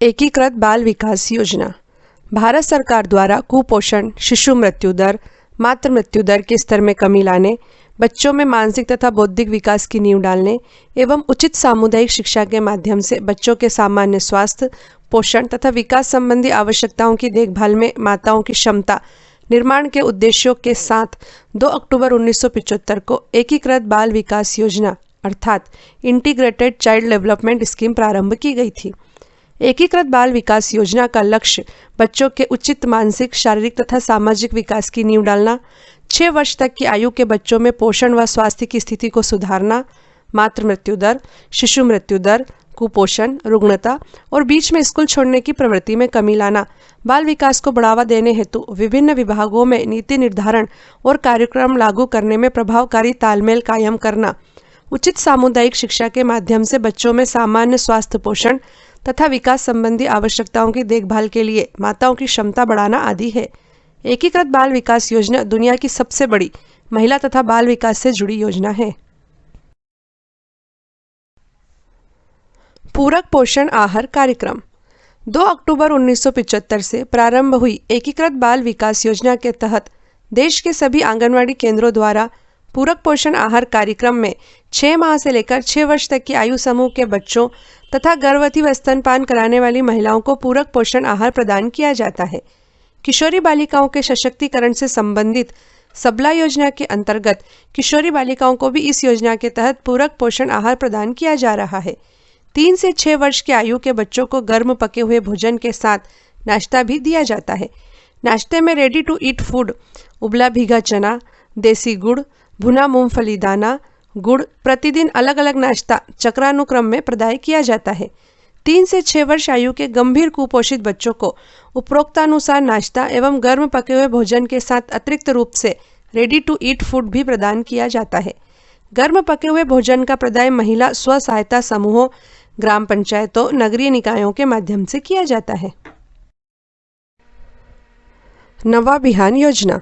एकीकृत बाल विकास योजना भारत सरकार द्वारा कुपोषण, शिशु मृत्यु दर, मातृ मृत्यु दर के स्तर में कमी लाने, बच्चों में मानसिक तथा बौद्धिक विकास की नींव डालने एवं उचित सामुदायिक शिक्षा के माध्यम से बच्चों के सामान्य स्वास्थ्य, पोषण तथा विकास संबंधी आवश्यकताओं की देखभाल में माताओं की क्षमता निर्माण के उद्देश्यों के साथ 2 अक्टूबर 1975 को एकीकृत बाल विकास योजना अर्थात इंटीग्रेटेड चाइल्ड डेवलपमेंट स्कीम प्रारंभ की गई थी। एकीकृत बाल विकास योजना का लक्ष्य बच्चों के उचित मानसिक, शारीरिक तथा सामाजिक विकास की नींव डालना, 6 वर्ष तक की आयु के बच्चों में पोषण व स्वास्थ्य की स्थिति को सुधारना, मातृ मृत्यु दर, शिशु मृत्यु दर, कुपोषण, रुग्णता और बीच में स्कूल छोड़ने की प्रवृत्ति में कमी लाना, बाल विकास को बढ़ावा देने हेतु विभिन्न विभागों में नीति निर्धारण और कार्यक्रम लागू करने में प्रभावकारी तालमेल कायम करना, उचित सामुदायिक शिक्षा के माध्यम से बच्चों में सामान्य स्वास्थ्य, पोषण तथा विकास संबंधी आवश्यकताओं की देखभाल के लिए माताओं की क्षमता बढ़ाना आदि है। एकीकृत बाल विकास योजना दुनिया की सबसे बड़ी महिला तथा बाल विकास से जुड़ी योजना है। पूरक पोषण आहार कार्यक्रम 2 अक्टूबर 1975 से प्रारंभ हुई एकीकृत बाल विकास योजना के तहत देश के सभी आंगनवाड़ी केंद्रों द्वारा पूरक पोषण आहार कार्यक्रम में 6 माह से लेकर 6 वर्ष तक की आयु समूह के बच्चों तथा गर्भवती व स्तनपान कराने वाली महिलाओं को पूरक पोषण आहार प्रदान किया जाता है। किशोरी बालिकाओं के सशक्तिकरण से संबंधित सबला योजना के अंतर्गत किशोरी बालिकाओं को भी इस योजना के तहत पूरक पोषण आहार प्रदान किया जा रहा है। 3 से 6 वर्ष की आयु के बच्चों को गर्म पके हुए भोजन के साथ नाश्ता भी दिया जाता है। नाश्ते में रेडी टू ईट फूड, उबला भीगा चना, देसी गुड़, भुना मूंगफली दाना, गुड़ प्रतिदिन अलग अलग नाश्ता चक्रानुक्रम में प्रदाय किया जाता है। 3 से 6 वर्ष आयु के गंभीर कुपोषित बच्चों को उपरोक्तानुसार नाश्ता एवं गर्म पके हुए भोजन के साथ अतिरिक्त रूप से रेडी टू ईट फूड भी प्रदान किया जाता है। गर्म पके हुए भोजन का प्रदाय महिला स्व सहायता समूहों, ग्राम पंचायतों, नगरीय निकायों के माध्यम से किया जाता है। नवा बिहान योजना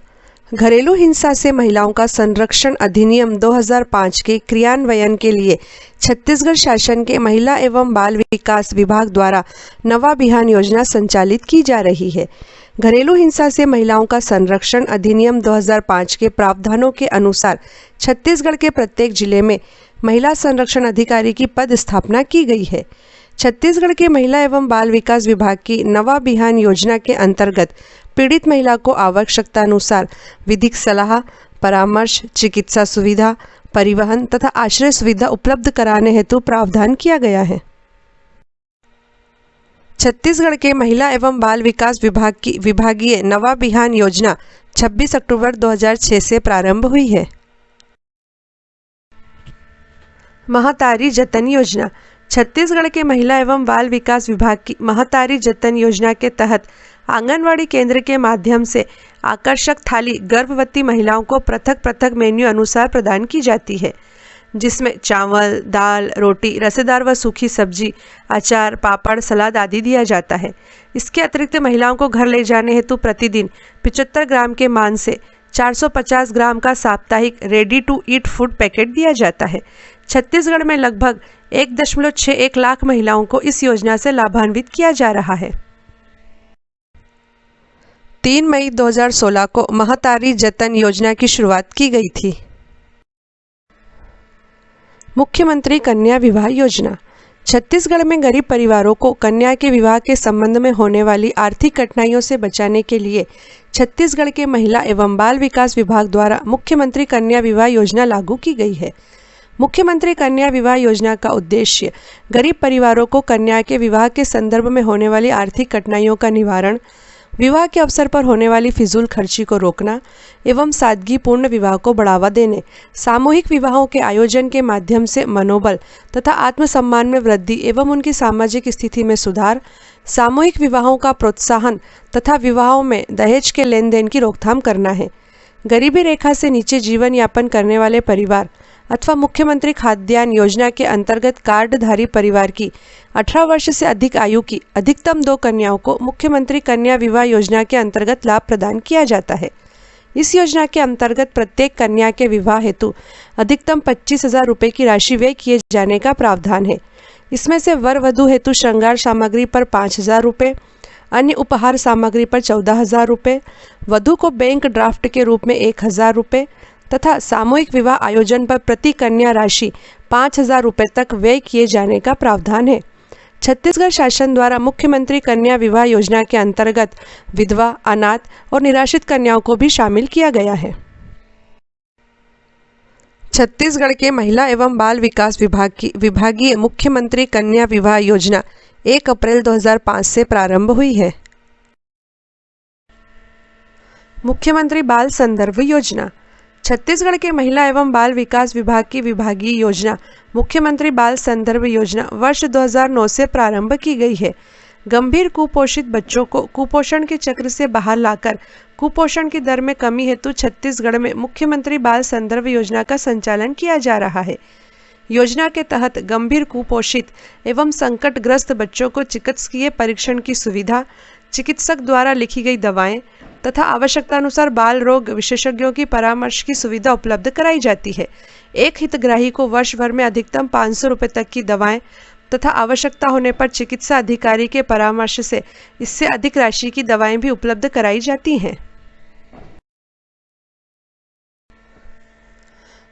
घरेलू हिंसा से महिलाओं का संरक्षण अधिनियम 2005 के क्रियान्वयन के लिए छत्तीसगढ़ शासन के महिला एवं बाल विकास विभाग द्वारा नवा बिहान योजना संचालित की जा रही है। घरेलू हिंसा से महिलाओं का संरक्षण अधिनियम 2005 के प्रावधानों के अनुसार छत्तीसगढ़ के प्रत्येक जिले में महिला संरक्षण अधिकारी की पद स्थापना की गई है। छत्तीसगढ़ के महिला एवं बाल विकास विभाग की नवा बिहान योजना के अंतर्गत पीड़ित महिला को आवश्यकतानुसार विधिक सलाह, परामर्श, चिकित्सा सुविधा, परिवहन तथा आश्रय सुविधा उपलब्ध कराने हेतु प्रावधान किया गया है। छत्तीसगढ़ के महिला एवं बाल विकास विभाग की विभागीय नवा बिहान योजना 26 अक्टूबर 2006 से प्रारंभ हुई है। महतारी जतन योजना छत्तीसगढ़ के महिला एवं बाल विकास विभाग की महतारी जतन योजना के तहत आंगनवाड़ी केंद्र के माध्यम से आकर्षक थाली गर्भवती महिलाओं को पृथक पृथक मेन्यू अनुसार प्रदान की जाती है, जिसमें चावल, दाल, रोटी, रसेदार व सूखी सब्जी, अचार, पापड़, सलाद आदि दिया जाता है। इसके अतिरिक्त महिलाओं को घर ले जाने हेतु प्रतिदिन 75 ग्राम के मान से 450 ग्राम का साप्ताहिक ready to eat food packet दिया जाता है। छत्तीसगढ़ में लगभग 1.61 लाख महिलाओं को इस योजना से लाभान्वित किया जा रहा है। 3 मई 2016 को महतारी जतन योजना की शुरुआत की गई थी। मुख्यमंत्री कन्या विवाह योजना छत्तीसगढ़ में गरीब परिवारों को कन्या के विवाह के संबंध में होने वाली आर्थिक कठिनाइयों से बचाने के लिए छत्तीसगढ़ के महिला एवं बाल विकास विभाग द्वारा मुख्यमंत्री कन्या विवाह योजना लागू की गई है। मुख्यमंत्री कन्या विवाह योजना का उद्देश्य गरीब परिवारों को कन्या के विवाह के संदर्भ में होने वाली आर्थिक कठिनाइयों का निवारण, विवाह के अवसर पर होने वाली फिजूल खर्ची को रोकना एवं सादगीपूर्ण विवाह को बढ़ावा देने, सामूहिक विवाहों के आयोजन के माध्यम से मनोबल तथा आत्मसम्मान में वृद्धि एवं उनकी सामाजिक स्थिति में सुधार, सामूहिक विवाहों का प्रोत्साहन तथा विवाहों में दहेज के लेन देन की रोकथाम करना है। गरीबी रेखा से नीचे जीवन यापन करने वाले परिवार अथवा मुख्यमंत्री खाद्यान्न योजना के अंतर्गत कार्डधारी परिवार की 18 वर्ष से अधिक आयु की अधिकतम 2 कन्याओं को मुख्यमंत्री कन्या विवाह योजना के अंतर्गत लाभ प्रदान किया जाता है। इस योजना के अंतर्गत प्रत्येक कन्या के विवाह हेतु अधिकतम 25,000 रुपये की राशि व्यय किए जाने का प्रावधान है। इसमें से वर वधू हेतु श्रृंगार सामग्री पर 5,000 रुपये, अन्य उपहार सामग्री पर 14,000 रुपये, वधू को बैंक ड्राफ्ट के रूप में 1,000 रुपये तथा सामूहिक विवाह आयोजन पर प्रति कन्या राशि 5,000 रुपये तक व्यय किए जाने का प्रावधान है। छत्तीसगढ़ शासन द्वारा मुख्यमंत्री कन्या विवाह योजना के अंतर्गत विधवा, अनाथ और निराश्रित कन्याओं को भी शामिल किया गया है। छत्तीसगढ़ के महिला एवं बाल विकास विभाग की विभागीय मुख्यमंत्री कन्या विवाह योजना 1 अप्रैल 2005 से प्रारंभ हुई है। मुख्यमंत्री बाल संदर्भ योजना। छत्तीसगढ़ के महिला एवं बाल विकास विभाग की विभागीय योजना मुख्यमंत्री बाल संदर्भ योजना वर्ष 2009 से प्रारंभ की गई है। गंभीर कुपोषित बच्चों को कुपोषण के चक्र से बाहर लाकर कुपोषण की दर में कमी हेतु छत्तीसगढ़ में मुख्यमंत्री बाल संदर्भ योजना का संचालन किया जा रहा है। योजना के तहत गंभीर कुपोषित एवं संकटग्रस्त बच्चों को चिकित्सकीय परीक्षण की सुविधा, चिकित्सक द्वारा लिखी गई दवाएं तथा आवश्यकतानुसार बाल रोग विशेषज्ञों की परामर्श की सुविधा उपलब्ध कराई जाती है। एक हितग्राही को वर्ष भर में अधिकतम 500 रुपये तक की दवाएं तथा आवश्यकता होने पर चिकित्सा अधिकारी के परामर्श से इससे अधिक राशि की दवाएं भी उपलब्ध कराई जाती हैं।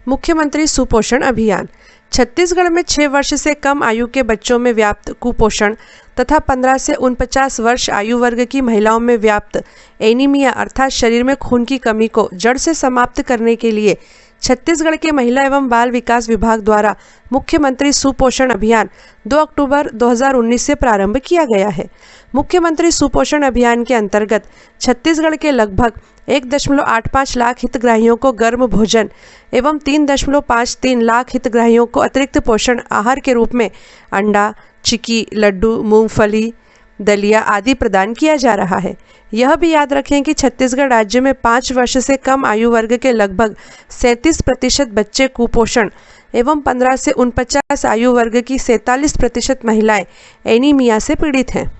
मुख्यमंत्री सुपोषण अभियान। छत्तीसगढ़ में 6 वर्ष से कम आयु के बच्चों में व्याप्त कुपोषण तथा 15 से 49 वर्ष आयु वर्ग की महिलाओं में व्याप्त एनीमिया अर्थात शरीर में खून की कमी को जड़ से समाप्त करने के लिए छत्तीसगढ़ के महिला एवं बाल विकास विभाग द्वारा मुख्यमंत्री सुपोषण अभियान 2 अक्टूबर 2019 से प्रारंभ किया गया है। मुख्यमंत्री सुपोषण अभियान के अंतर्गत छत्तीसगढ़ के लगभग 1.85 लाख हितग्राहियों को गर्म भोजन एवं 3.53 लाख हितग्राहियों को अतिरिक्त पोषण आहार के रूप में अंडा, चिक्की, लड्डू, मूंगफली, दलिया आदि प्रदान किया जा रहा है। यह भी याद रखें कि छत्तीसगढ़ राज्य में 5 वर्ष से कम आयु वर्ग के लगभग 37% बच्चे कुपोषण एवं 15 से 49 आयु वर्ग की 47% महिलाएं एनीमिया से पीड़ित हैं।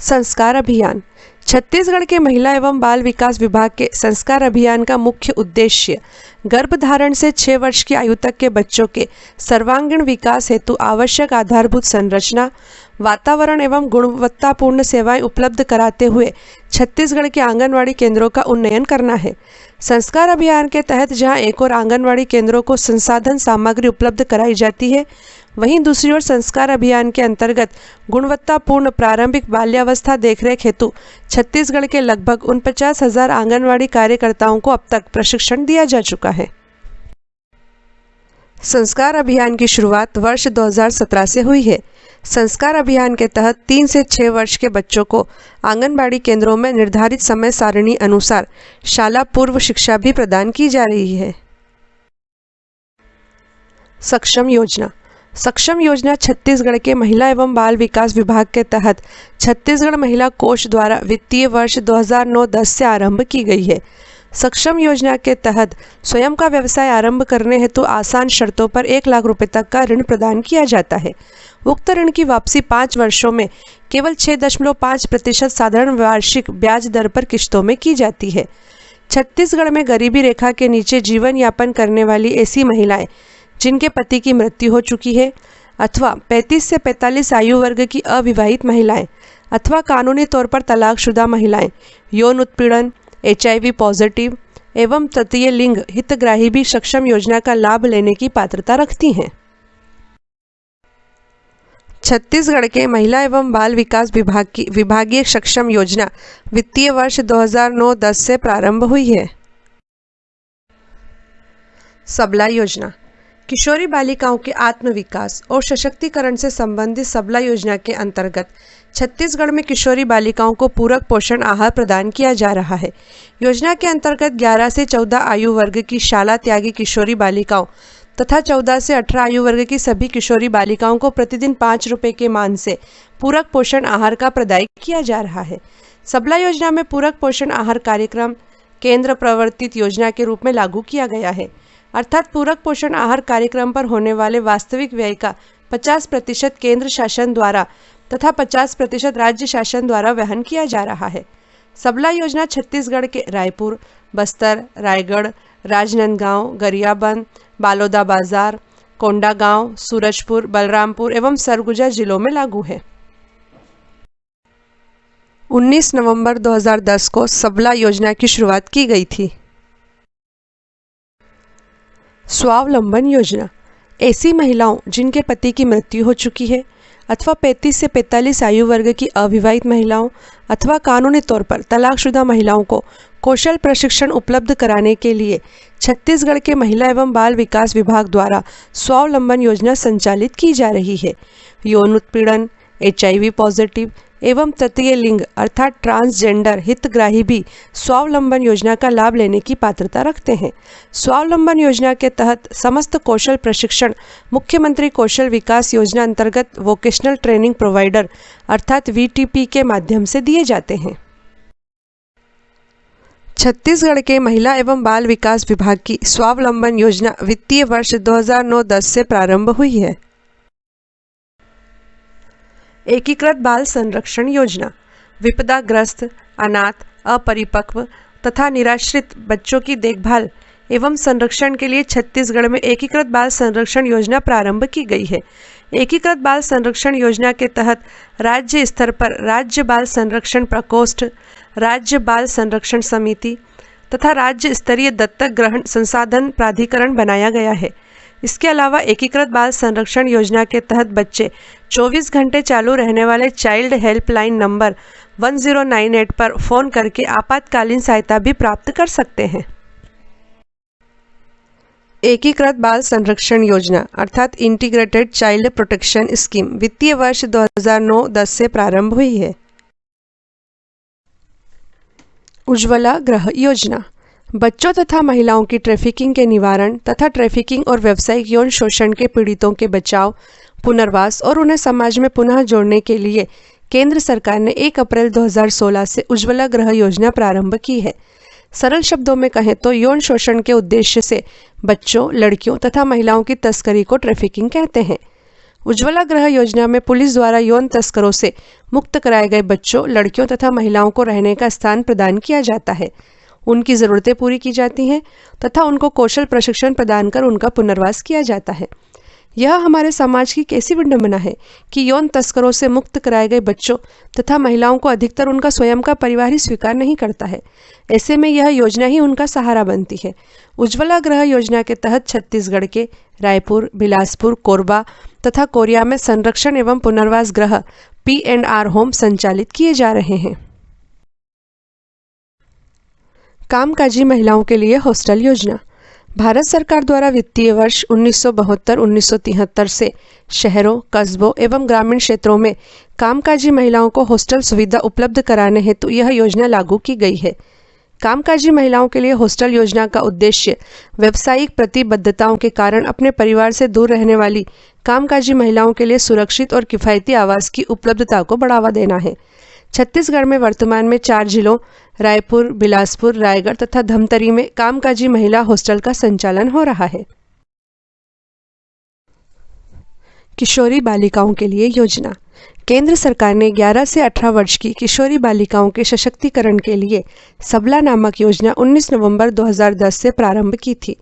संस्कार अभियान। छत्तीसगढ़ के महिला एवं बाल विकास विभाग के संस्कार अभियान का मुख्य उद्देश्य गर्भधारण से 6 वर्ष की आयु तक के बच्चों के सर्वांगीण विकास हेतु आवश्यक आधारभूत संरचना, वातावरण एवं गुणवत्तापूर्ण सेवाएं उपलब्ध कराते हुए छत्तीसगढ़ के आंगनवाड़ी केंद्रों का उन्नयन करना है। संस्कार अभियान के तहत जहां एक और आंगनवाड़ी केंद्रों को संसाधन सामग्री उपलब्ध कराई जाती है, वहीं दूसरी ओर संस्कार अभियान के अंतर्गत गुणवत्तापूर्ण प्रारंभिक बाल्यावस्था देखरेख हेतु छत्तीसगढ़ के लगभग 49,000 आंगनवाड़ी कार्यकर्ताओं को अब तक प्रशिक्षण दिया जा चुका है। संस्कार अभियान की शुरुआत वर्ष 2017 से हुई है। संस्कार अभियान के तहत 3 से 6 वर्ष के बच्चों को आंगनबाड़ी केंद्रों में निर्धारित समय सारणी अनुसार शाला पूर्व शिक्षा भी प्रदान की जा रही है। सक्षम योजना। सक्षम योजना छत्तीसगढ़ के महिला एवं बाल विकास विभाग के तहत छत्तीसगढ़ महिला कोष द्वारा वित्तीय वर्ष 2009-10 से आरंभ की गई है। सक्षम योजना के तहत स्वयं का व्यवसाय आरंभ करने हेतु आसान शर्तों पर 1 लाख रुपए तक का ऋण प्रदान किया जाता है। उक्त ऋण की वापसी 5 वर्षों में केवल 6.5% साधारण वार्षिक ब्याज दर पर किश्तों में की जाती है। छत्तीसगढ़ में गरीबी रेखा के नीचे जीवन यापन करने वाली ऐसी महिलाएं जिनके पति की मृत्यु हो चुकी है अथवा 35 से 45 आयु वर्ग की अविवाहित महिलाएं अथवा कानूनी तौर पर तलाकशुदा महिलाएं, यौन उत्पीड़न, HIV पॉजिटिव एवं तृतीय लिंग हितग्राही भी सक्षम योजना का लाभ लेने की पात्रता रखती हैं। छत्तीसगढ़ के महिला एवं बाल विकास विभाग की विभागीय सक्षम योजना वित्तीय वर्ष 2009-10 से प्रारंभ हुई है। सबला योजना। किशोरी बालिकाओं के आत्मविकास और सशक्तिकरण से संबंधित सबला योजना के अंतर्गत छत्तीसगढ़ में किशोरी बालिकाओं को पूरक पोषण आहार प्रदान किया जा रहा है। योजना के अंतर्गत 11 से 14 आयु वर्ग की शाला त्यागी किशोरी बालिकाओं तथा 14 से 18 आयु वर्ग की सभी किशोरी बालिकाओं को प्रतिदिन 5 रुपये के मान से पूरक पोषण आहार का प्रदाय किया जा रहा है। सबला योजना में पूरक पोषण आहार कार्यक्रम केंद्र प्रवर्तित योजना के रूप में लागू किया गया है, अर्थात पूरक पोषण आहार कार्यक्रम पर होने वाले वास्तविक व्यय का 50% केंद्र शासन द्वारा तथा 50% राज्य शासन द्वारा वहन किया जा रहा है। सबला योजना छत्तीसगढ़ के रायपुर, बस्तर, रायगढ़, राजनांदगांव, गरियाबंद, बालोदा बाजार, कोंडागांव, सूरजपुर, बलरामपुर एवं सरगुजा जिलों में लागू है। 19 नवंबर 2010 को सबला योजना की शुरुआत की गई थी। स्वावलंबन योजना ऐसी महिलाओं जिनके पति की मृत्यु हो चुकी है अथवा 35 से 45 आयु वर्ग की अविवाहित महिलाओं अथवा कानूनी तौर पर तलाकशुदा महिलाओं को कौशल प्रशिक्षण उपलब्ध कराने के लिए छत्तीसगढ़ के महिला एवं बाल विकास विभाग द्वारा स्वावलंबन योजना संचालित की जा रही है। यौन उत्पीड़न, HIV पॉजिटिव एवं तृतीय लिंग अर्थात ट्रांसजेंडर हितग्राही भी स्वावलंबन योजना का लाभ लेने की पात्रता रखते हैं। स्वावलंबन योजना के तहत समस्त कौशल प्रशिक्षण मुख्यमंत्री कौशल विकास योजना अंतर्गत वोकेशनल ट्रेनिंग प्रोवाइडर अर्थात VTP के माध्यम से दिए जाते हैं। छत्तीसगढ़ के महिला एवं बाल विकास विभाग की स्वावलंबन योजना वित्तीय वर्ष 2009-10 से प्रारंभ हुई है। एकीकृत बाल संरक्षण योजना विपदाग्रस्त, अनाथ, अपरिपक्व तथा निराश्रित बच्चों की देखभाल एवं संरक्षण के लिए छत्तीसगढ़ में एकीकृत बाल संरक्षण योजना प्रारंभ की गई है। एकीकृत बाल संरक्षण योजना के तहत राज्य स्तर पर राज्य बाल संरक्षण प्रकोष्ठ, राज्य बाल संरक्षण समिति तथा राज्य स्तरीय दत्तक ग्रहण संसाधन प्राधिकरण बनाया गया है। इसके अलावा एकीकृत बाल संरक्षण योजना के तहत बच्चे 24 घंटे चालू रहने वाले चाइल्ड हेल्पलाइन नंबर 1098 पर फोन करके आपातकालीन सहायता भी प्राप्त कर सकते हैं। एकीकृत बाल संरक्षण योजना अर्थात इंटीग्रेटेड चाइल्ड प्रोटेक्शन स्कीम वित्तीय वर्ष 2009-10 से प्रारंभ हुई है। उज्ज्वला गृह योजना बच्चों तथा महिलाओं की ट्रैफिकिंग के निवारण तथा ट्रैफिकिंग और व्यावसायिक यौन शोषण के पीड़ितों के बचाव, पुनर्वास और उन्हें समाज में पुनः जोड़ने के लिए केंद्र सरकार ने 1 अप्रैल 2016 से उज्ज्वला गृह योजना प्रारंभ की है। सरल शब्दों में कहें तो यौन शोषण के उद्देश्य से बच्चों, लड़कियों तथा महिलाओं की तस्करी को ट्रैफिकिंग कहते हैं। उज्ज्वला गृह योजना में पुलिस द्वारा यौन तस्करों से मुक्त कराए गए बच्चों, लड़कियों तथा महिलाओं को रहने का स्थान प्रदान किया जाता है, उनकी ज़रूरतें पूरी की जाती हैं तथा उनको कौशल प्रशिक्षण प्रदान कर उनका पुनर्वास किया जाता है। यह हमारे समाज की कैसी विडंबना है कि यौन तस्करों से मुक्त कराए गए बच्चों तथा महिलाओं को अधिकतर उनका स्वयं का परिवार ही स्वीकार नहीं करता है। ऐसे में यह योजना ही उनका सहारा बनती है। उज्ज्वला गृह योजना के तहत छत्तीसगढ़ के रायपुर, बिलासपुर, कोरबा तथा कोरिया में संरक्षण एवं पुनर्वास गृह P&R होम संचालित किए जा रहे हैं। कामकाजी महिलाओं के लिए हॉस्टल योजना भारत सरकार द्वारा वित्तीय वर्ष 1972-1973 से शहरों, कस्बों एवं ग्रामीण क्षेत्रों में कामकाजी महिलाओं को हॉस्टल सुविधा उपलब्ध कराने हेतु यह योजना लागू की गई है। कामकाजी महिलाओं के लिए हॉस्टल योजना का उद्देश्य व्यावसायिक प्रतिबद्धताओं के कारण अपने परिवार से दूर रहने वाली कामकाजी महिलाओं के लिए सुरक्षित और किफ़ायती आवास की उपलब्धता को बढ़ावा देना है। छत्तीसगढ़ में वर्तमान में 4 जिलों रायपुर, बिलासपुर, रायगढ़ तथा धमतरी में कामकाजी महिला हॉस्टल का संचालन हो रहा है। किशोरी बालिकाओं के लिए योजना केंद्र सरकार ने 11 से 18 वर्ष की किशोरी बालिकाओं के सशक्तिकरण के लिए सबला नामक योजना 19 नवंबर 2010 से प्रारंभ की थी।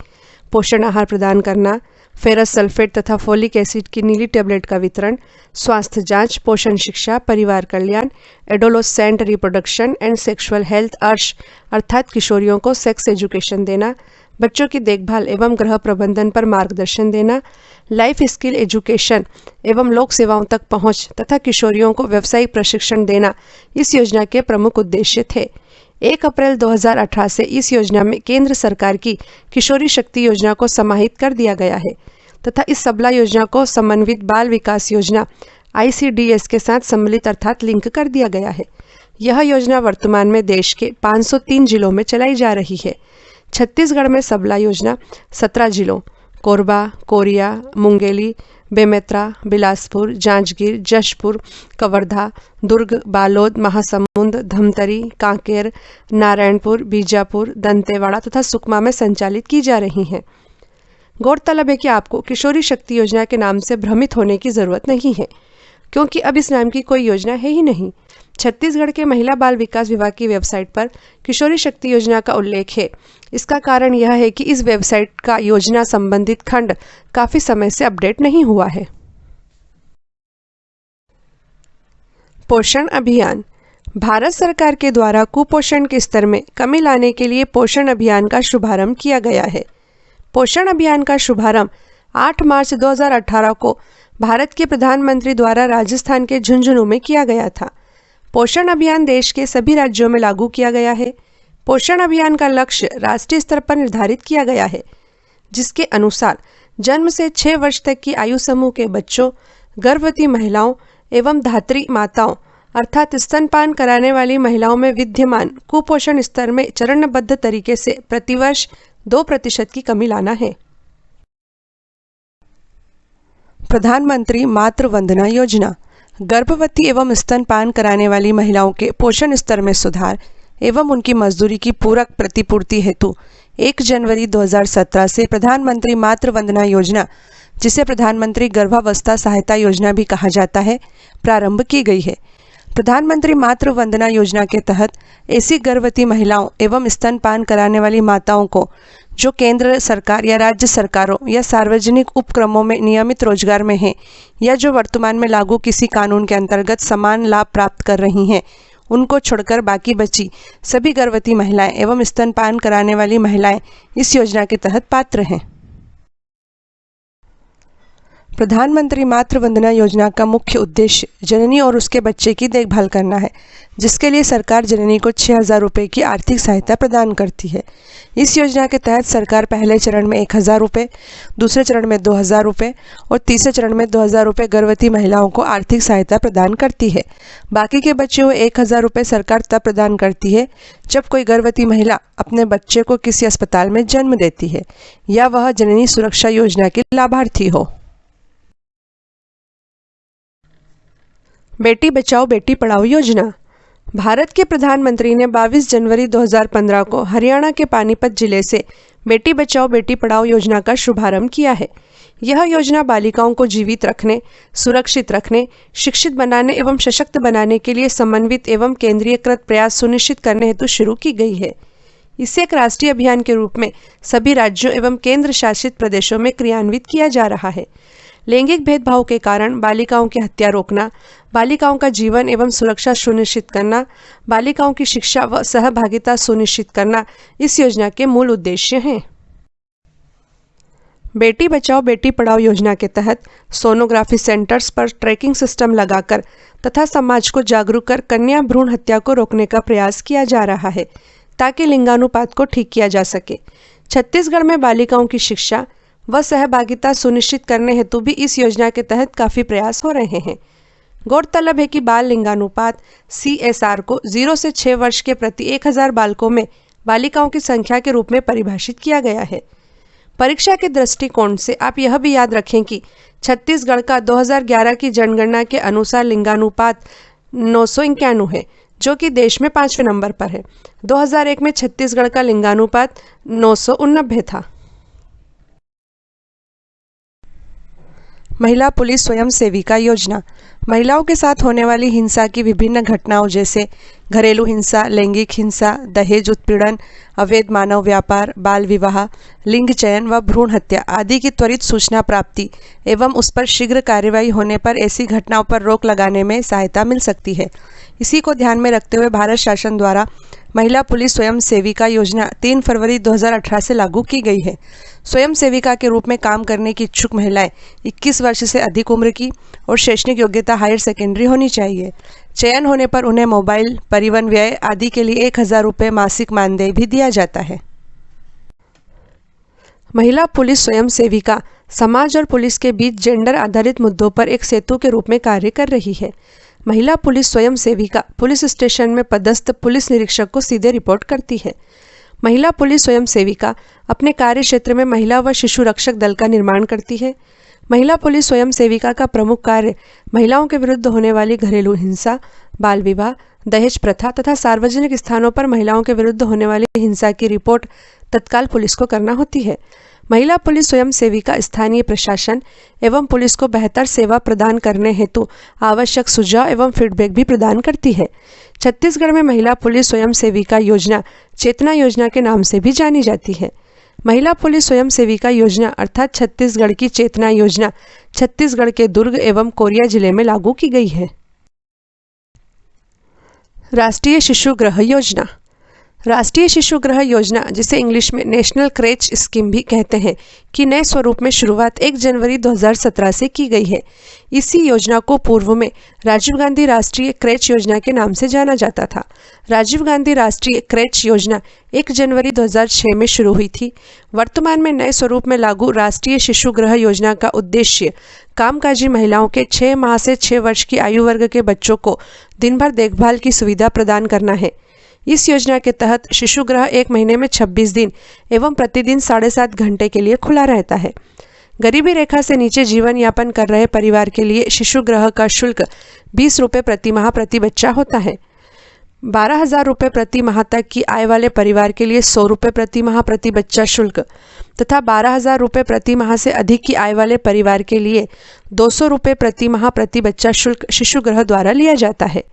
पोषण आहार प्रदान करना, फेरस सल्फेट तथा फोलिक एसिड की नीली टेबलेट का वितरण, स्वास्थ्य जांच, पोषण शिक्षा, परिवार कल्याण, adolescent reproduction and sexual health अर्श अर्थात किशोरियों को सेक्स एजुकेशन देना, बच्चों की देखभाल एवं गृह प्रबंधन पर मार्गदर्शन देना, लाइफ स्किल एजुकेशन एवं लोक सेवाओं तक पहुंच तथा किशोरियों को व्यावसायिक प्रशिक्षण देना इस योजना के प्रमुख उद्देश्य थे। 1 अप्रैल 2018 से इस योजना में केंद्र सरकार की किशोरी शक्ति योजना को समाहित कर दिया गया है तथा इस सबला योजना को समन्वित बाल विकास योजना ICDS के साथ सम्मिलित अर्थात लिंक कर दिया गया है। यह योजना वर्तमान में देश के 503 जिलों में चलाई जा रही है। छत्तीसगढ़ में सबला योजना 17 जिलों कोरबा, कोरिया, मुंगेली, बेमेतरा, बिलासपुर, जांजगीर, जशपुर, कवर्धा, दुर्ग, बालोद, महासमुंद, धमतरी, कांकेर, नारायणपुर, बीजापुर, दंतेवाड़ा तथा सुकमा में संचालित की जा रही हैं। गौरतलब है कि आपको किशोरी शक्ति योजना के नाम से भ्रमित होने की ज़रूरत नहीं है, क्योंकि अब इस नाम की कोई योजना है ही नहीं। छत्तीसगढ़ के महिला बाल विकास विभाग की वेबसाइट पर किशोरी शक्ति योजना का उल्लेख है। इसका कारण यह है कि इस वेबसाइट का योजना संबंधित खंड काफ़ी समय से अपडेट नहीं हुआ है। पोषण अभियान। भारत सरकार के द्वारा कुपोषण के स्तर में कमी लाने के लिए पोषण अभियान का शुभारंभ किया गया है। पोषण अभियान का शुभारंभ 8 मार्च 2018 को भारत के प्रधानमंत्री द्वारा राजस्थान के झुंझुनू में किया गया था। पोषण अभियान देश के सभी राज्यों में लागू किया गया है। पोषण अभियान का लक्ष्य राष्ट्रीय स्तर पर निर्धारित किया गया है, जिसके अनुसार जन्म से 6 वर्ष तक की आयु समूह के बच्चों, गर्भवती महिलाओं एवं धात्री माताओं अर्थात स्तनपान कराने वाली महिलाओं में विद्यमान कुपोषण स्तर में चरणबद्ध तरीके से प्रतिवर्ष 2% की कमी लाना है। प्रधानमंत्री मातृ वंदना योजना। गर्भवती एवं स्तनपान कराने वाली महिलाओं के पोषण स्तर में सुधार एवं उनकी मजदूरी की पूरक प्रतिपूर्ति हेतु 1 जनवरी 2017 से प्रधानमंत्री मातृ वंदना योजना, जिसे प्रधानमंत्री गर्भावस्था सहायता योजना भी कहा जाता है, प्रारंभ की गई है। प्रधानमंत्री मातृ वंदना योजना के तहत ऐसी गर्भवती महिलाओं एवं स्तनपान कराने वाली माताओं को जो केंद्र सरकार या राज्य सरकारों या सार्वजनिक उपक्रमों में नियमित रोजगार में हैं या जो वर्तमान में लागू किसी कानून के अंतर्गत समान लाभ प्राप्त कर रही हैं, उनको छोड़कर बाकी बची सभी गर्भवती महिलाएं एवं स्तनपान कराने वाली महिलाएं इस योजना के तहत पात्र हैं। प्रधानमंत्री मातृ वंदना योजना का मुख्य उद्देश्य जननी और उसके बच्चे की देखभाल करना है, जिसके लिए सरकार जननी को 6,000 रुपये की आर्थिक सहायता प्रदान करती है। इस योजना के तहत सरकार पहले चरण में 1,000 रुपये, दूसरे चरण में 2,000 रुपये और तीसरे चरण में 2,000 रुपये गर्भवती महिलाओं को आर्थिक सहायता प्रदान करती है। बाकी के बचे हुए 1,000 रुपये सरकार तब प्रदान करती है जब कोई गर्भवती महिला अपने बच्चे को किसी अस्पताल में जन्म देती है या वह जननी सुरक्षा योजना की लाभार्थी हो। बेटी बचाओ बेटी पढ़ाओ योजना। भारत के प्रधानमंत्री ने 22 जनवरी 2015 को हरियाणा के पानीपत जिले से बेटी बचाओ बेटी पढ़ाओ योजना का शुभारंभ किया है। यह योजना बालिकाओं को जीवित रखने, सुरक्षित रखने, शिक्षित बनाने एवं सशक्त बनाने के लिए समन्वित एवं केंद्रीयकृत प्रयास सुनिश्चित करने हेतु शुरू की गई है। इसे एक राष्ट्रीय अभियान के रूप में सभी राज्यों एवं केंद्र शासित प्रदेशों में क्रियान्वित किया जा रहा है। लैंगिक भेदभाव के कारण बालिकाओं की हत्या रोकना, बालिकाओं का जीवन एवं सुरक्षा सुनिश्चित करना, बालिकाओं की शिक्षा व सहभागिता सुनिश्चित करना इस योजना के मूल उद्देश्य हैं। बेटी बचाओ बेटी पढ़ाओ योजना के तहत सोनोग्राफी सेंटर्स पर ट्रैकिंग सिस्टम लगाकर तथा समाज को जागरूक कर कन्या भ्रूण हत्या को रोकने का प्रयास किया जा रहा है, ताकि लिंगानुपात को ठीक किया जा सके। छत्तीसगढ़ में बालिकाओं की शिक्षा व सहभागिता सुनिश्चित करने हेतु भी इस योजना के तहत काफ़ी प्रयास हो रहे हैं। गौरतलब है कि बाल लिंगानुपात CSR को 0 से 6 वर्ष के प्रति 1,000 बालकों में बालिकाओं की संख्या के रूप में परिभाषित किया गया है। परीक्षा के दृष्टिकोण से आप यह भी याद रखें कि छत्तीसगढ़ का 2011 की जनगणना के अनुसार लिंगानुपात 991 है, जो कि देश में 5वें नंबर पर है। 2001 में छत्तीसगढ़ का लिंगानुपात 989 था। महिला पुलिस स्वयं सेविका योजना। महिलाओं के साथ होने वाली हिंसा की विभिन्न घटनाओं जैसे घरेलू हिंसा, लैंगिक हिंसा, दहेज उत्पीड़न, अवैध मानव व्यापार, बाल विवाह, लिंग चयन व भ्रूण हत्या आदि की त्वरित सूचना प्राप्ति एवं उस पर शीघ्र कार्रवाई होने पर ऐसी घटनाओं पर रोक लगाने में सहायता मिल सकती है। इसी को ध्यान में रखते हुए भारत शासन द्वारा महिला पुलिस स्वयं सेविका योजना 3 फरवरी 2018 से लागू की गई है। स्वयं सेविका के रूप में काम करने की इच्छुक महिलाएं 21 वर्ष से अधिक उम्र की और शैक्षणिक योग्यता हायर सेकेंडरी होनी चाहिए। चयन होने पर उन्हें मोबाइल, परिवहन व्यय आदि के लिए 1,000 रुपये मासिक मानदेय भी दिया जाता है। महिला पुलिस स्वयं सेविका समाज और पुलिस के बीच जेंडर आधारित मुद्दों पर एक सेतु के रूप में कार्य कर रही है। महिला पुलिस स्वयं सेविका पुलिस स्टेशन में पदस्थ पुलिस निरीक्षक को सीधे रिपोर्ट करती है। महिला पुलिस स्वयं सेविका अपने कार्य क्षेत्र में महिला व शिशु रक्षक दल का निर्माण करती है। महिला पुलिस स्वयं सेविका का प्रमुख कार्य महिलाओं के विरुद्ध होने वाली घरेलू हिंसा, बाल विवाह, दहेज प्रथा तथा सार्वजनिक स्थानों पर महिलाओं के विरुद्ध होने वाली हिंसा की रिपोर्ट तत्काल पुलिस को करना होती है। महिला पुलिस स्वयं सेविका स्थानीय प्रशासन एवं पुलिस को बेहतर सेवा प्रदान करने हेतु आवश्यक सुझाव एवं फीडबैक भी प्रदान करती है। छत्तीसगढ़ में महिला पुलिस स्वयं सेविका योजना चेतना योजना के नाम से भी जानी जाती है। महिला पुलिस स्वयं सेविका योजना अर्थात छत्तीसगढ़ की चेतना योजना छत्तीसगढ़ के दुर्ग एवं कोरिया जिले में लागू की गई है। राष्ट्रीय शिशु गृह योजना। राष्ट्रीय शिशु गृह योजना, जिसे इंग्लिश में नेशनल क्रेच स्कीम भी कहते हैं, की नए स्वरूप में शुरुआत 1 जनवरी 2017 से की गई है। इसी योजना को पूर्व में राजीव गांधी राष्ट्रीय क्रेच योजना के नाम से जाना जाता था। राजीव गांधी राष्ट्रीय क्रेच योजना 1 जनवरी 2006 में शुरू हुई थी। वर्तमान में नए स्वरूप में लागू राष्ट्रीय शिशु गृह योजना का उद्देश्य कामकाजी महिलाओं के 6 माह से 6 वर्ष की आयु वर्ग के बच्चों को दिन भर देखभाल की सुविधा प्रदान करना है। इस योजना के तहत शिशु गृह 1 महीने में 26 दिन एवं प्रतिदिन 7.5 घंटे के लिए खुला रहता है। गरीबी रेखा से नीचे जीवन यापन कर रहे परिवार के लिए शिशु गृह का शुल्क 20 रुपये प्रति माह प्रति बच्चा होता है। 12,000 रुपये प्रति माह तक की आय वाले परिवार के लिए 100 रुपये प्रति माह प्रति बच्चा शुल्क तथा 12,000 रुपये प्रति माह से अधिक की आय वाले परिवार के लिए 200 रुपये प्रति माह प्रति बच्चा शुल्क शिशु गृह द्वारा लिया जाता है।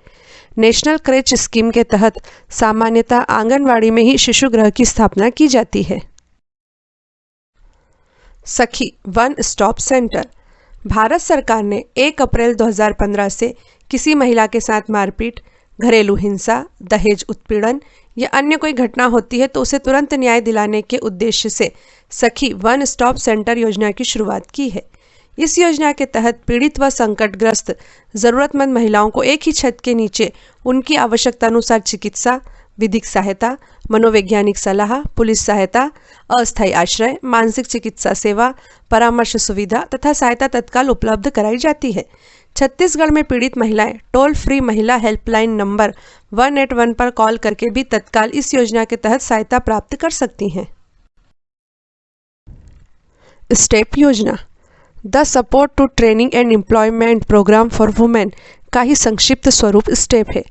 नेशनल क्रेच स्कीम के तहत सामान्यतः आंगनवाड़ी में ही शिशु गृह की स्थापना की जाती है। सखी वन स्टॉप सेंटर। भारत सरकार ने 1 अप्रैल 2015 से किसी महिला के साथ मारपीट, घरेलू हिंसा, दहेज उत्पीड़न या अन्य कोई घटना होती है तो उसे तुरंत न्याय दिलाने के उद्देश्य से सखी वन स्टॉप सेंटर योजना की शुरुआत की है। इस योजना के तहत पीड़ित व संकटग्रस्त जरूरतमंद महिलाओं को एक ही छत के नीचे उनकी आवश्यकतानुसार चिकित्सा, विधिक सहायता, मनोवैज्ञानिक सलाह, पुलिस सहायता, अस्थायी आश्रय, मानसिक चिकित्सा सेवा, परामर्श सुविधा तथा सहायता तत्काल उपलब्ध कराई जाती है। छत्तीसगढ़ में पीड़ित महिलाएं टोल फ्री महिला हेल्पलाइन नंबर 181 पर कॉल करके भी तत्काल इस योजना के तहत सहायता प्राप्त कर सकती हैं। स्टेप योजना the support to training and employment programme for women का ही संक्षिप्त स्वरूप स्टेप है।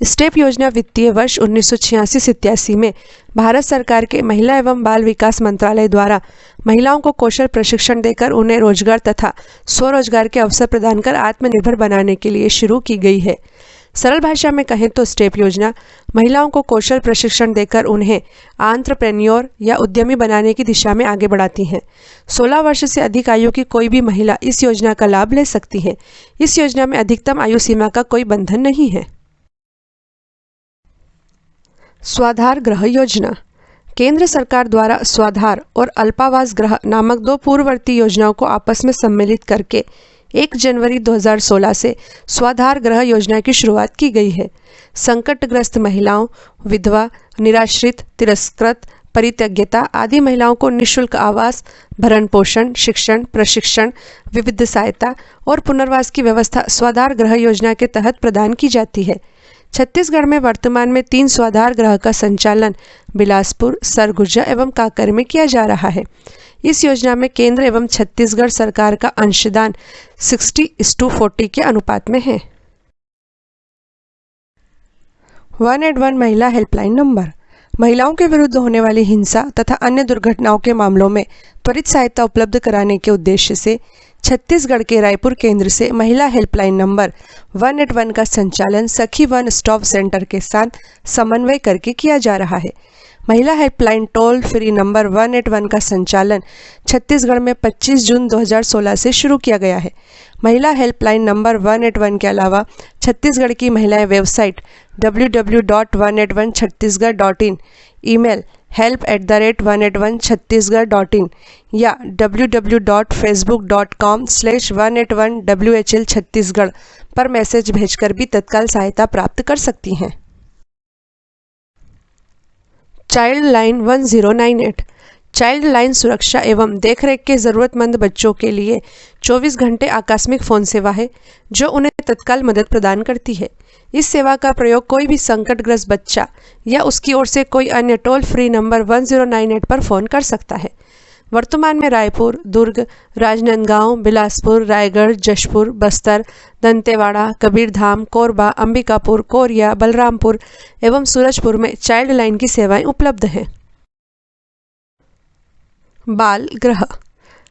स्टेप योजना वित्तीय वर्ष 1986-87 में भारत सरकार के महिला एवं बाल विकास मंत्रालय द्वारा महिलाओं को कौशल प्रशिक्षण देकर उन्हें रोजगार तथा स्वरोजगार के अवसर प्रदान कर आत्मनिर्भर बनाने के लिए शुरू की गई है। सरल भाषा में कहें तो स्टेप योजना महिलाओं को कौशल प्रशिक्षण देकर उन्हें एंटरप्रेन्योर या उद्यमी बनाने की दिशा में आगे बढ़ाती हैं। 16 वर्ष से अधिक आयु की कोई भी महिला इस योजना का लाभ ले सकती है। इस योजना में अधिकतम आयु सीमा का कोई बंधन नहीं है। स्वाधार गृह योजना। केंद्र सरकार द्वारा स्वाधार और अल्पावास गृह नामक 2 पूर्ववर्ती योजनाओं को आपस में सम्मिलित करके 1 जनवरी 2016 से स्वाधार गृह योजना की शुरुआत की गई है। संकटग्रस्त महिलाओं, विधवा, निराश्रित, तिरस्कृत, परित्यज्यता आदि महिलाओं को निःशुल्क आवास, भरण पोषण, शिक्षण, प्रशिक्षण, विविध सहायता और पुनर्वास की व्यवस्था स्वाधार गृह योजना के तहत प्रदान की जाती है। छत्तीसगढ़ में वर्तमान में 3 स्वाधार गृह का संचालन बिलासपुर, सरगुजा एवं कांकेर में किया जा रहा है। इस योजना में केंद्र एवं छत्तीसगढ़ सरकार का अंशदान 60:40 के अनुपात में है। 181 महिला हेल्पलाइन नंबर। महिलाओं के विरुद्ध होने वाली हिंसा तथा अन्य दुर्घटनाओं के मामलों में त्वरित सहायता उपलब्ध कराने के उद्देश्य से छत्तीसगढ़ के रायपुर केंद्र से महिला हेल्पलाइन नंबर 181 का संचालन सखी वन स्टॉप सेंटर के साथ समन्वय करके किया जा रहा है। महिला हेल्पलाइन टोल फ्री नंबर 181 का संचालन छत्तीसगढ़ में 25 जून 2016 से शुरू किया गया है। महिला हेल्पलाइन नंबर 181 के अलावा छत्तीसगढ़ की महिलाएं वेबसाइट www.181chhattisgarh.in, ईमेल help@181chhattisgarh.in या www.facebook.com/181WHL छत्तीसगढ़ पर मैसेज भेजकर भी तत्काल सहायता प्राप्त कर सकती हैं। चाइल्ड लाइन 1098 चाइल्ड लाइन सुरक्षा एवं देखरेख के ज़रूरतमंद बच्चों के लिए 24 घंटे आकस्मिक फ़ोन सेवा है जो उन्हें तत्काल मदद प्रदान करती है। इस सेवा का प्रयोग कोई भी संकटग्रस्त बच्चा या उसकी ओर से कोई अन्य टोल फ्री नंबर 1098 पर फ़ोन कर सकता है। वर्तमान में रायपुर, दुर्ग, राजनांदगांव, बिलासपुर, रायगढ़, जशपुर, बस्तर, दंतेवाड़ा, कबीरधाम, कोरबा, अंबिकापुर, कोरिया, बलरामपुर एवं सूरजपुर में चाइल्ड लाइन की सेवाएं उपलब्ध हैं। बाल गृह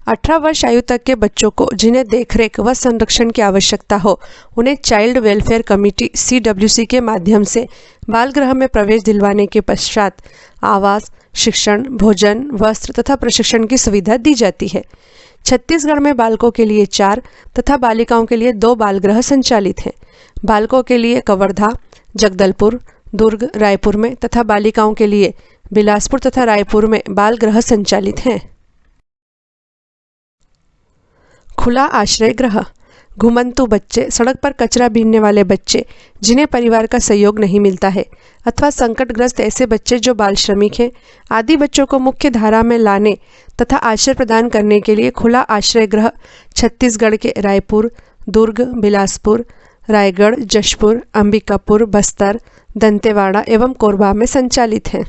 18 वर्ष आयु तक के बच्चों को जिन्हें देखरेख व संरक्षण की आवश्यकता हो उन्हें चाइल्ड वेलफेयर कमेटी CWC के माध्यम से बाल गृह में प्रवेश दिलवाने के पश्चात आवास, शिक्षण, भोजन, वस्त्र तथा प्रशिक्षण की सुविधा दी जाती है। छत्तीसगढ़ में बालकों के लिए 4 तथा बालिकाओं के लिए 2 बाल गृह संचालित हैं। बालकों के लिए कवर्धा, जगदलपुर, दुर्ग, रायपुर में तथा बालिकाओं के लिए बिलासपुर तथा रायपुर में बाल गृह संचालित हैं। खुला आश्रय गृह घुमंतु बच्चे, सड़क पर कचरा बीनने वाले बच्चे जिन्हें परिवार का सहयोग नहीं मिलता है अथवा संकटग्रस्त ऐसे बच्चे जो बाल श्रमिक हैं आदि बच्चों को मुख्य धारा में लाने तथा आश्रय प्रदान करने के लिए खुला आश्रय गृह छत्तीसगढ़ के रायपुर, दुर्ग, बिलासपुर, रायगढ़, जशपुर, अंबिकापुर, बस्तर, दंतेवाड़ा एवं कोरबा में संचालित हैं।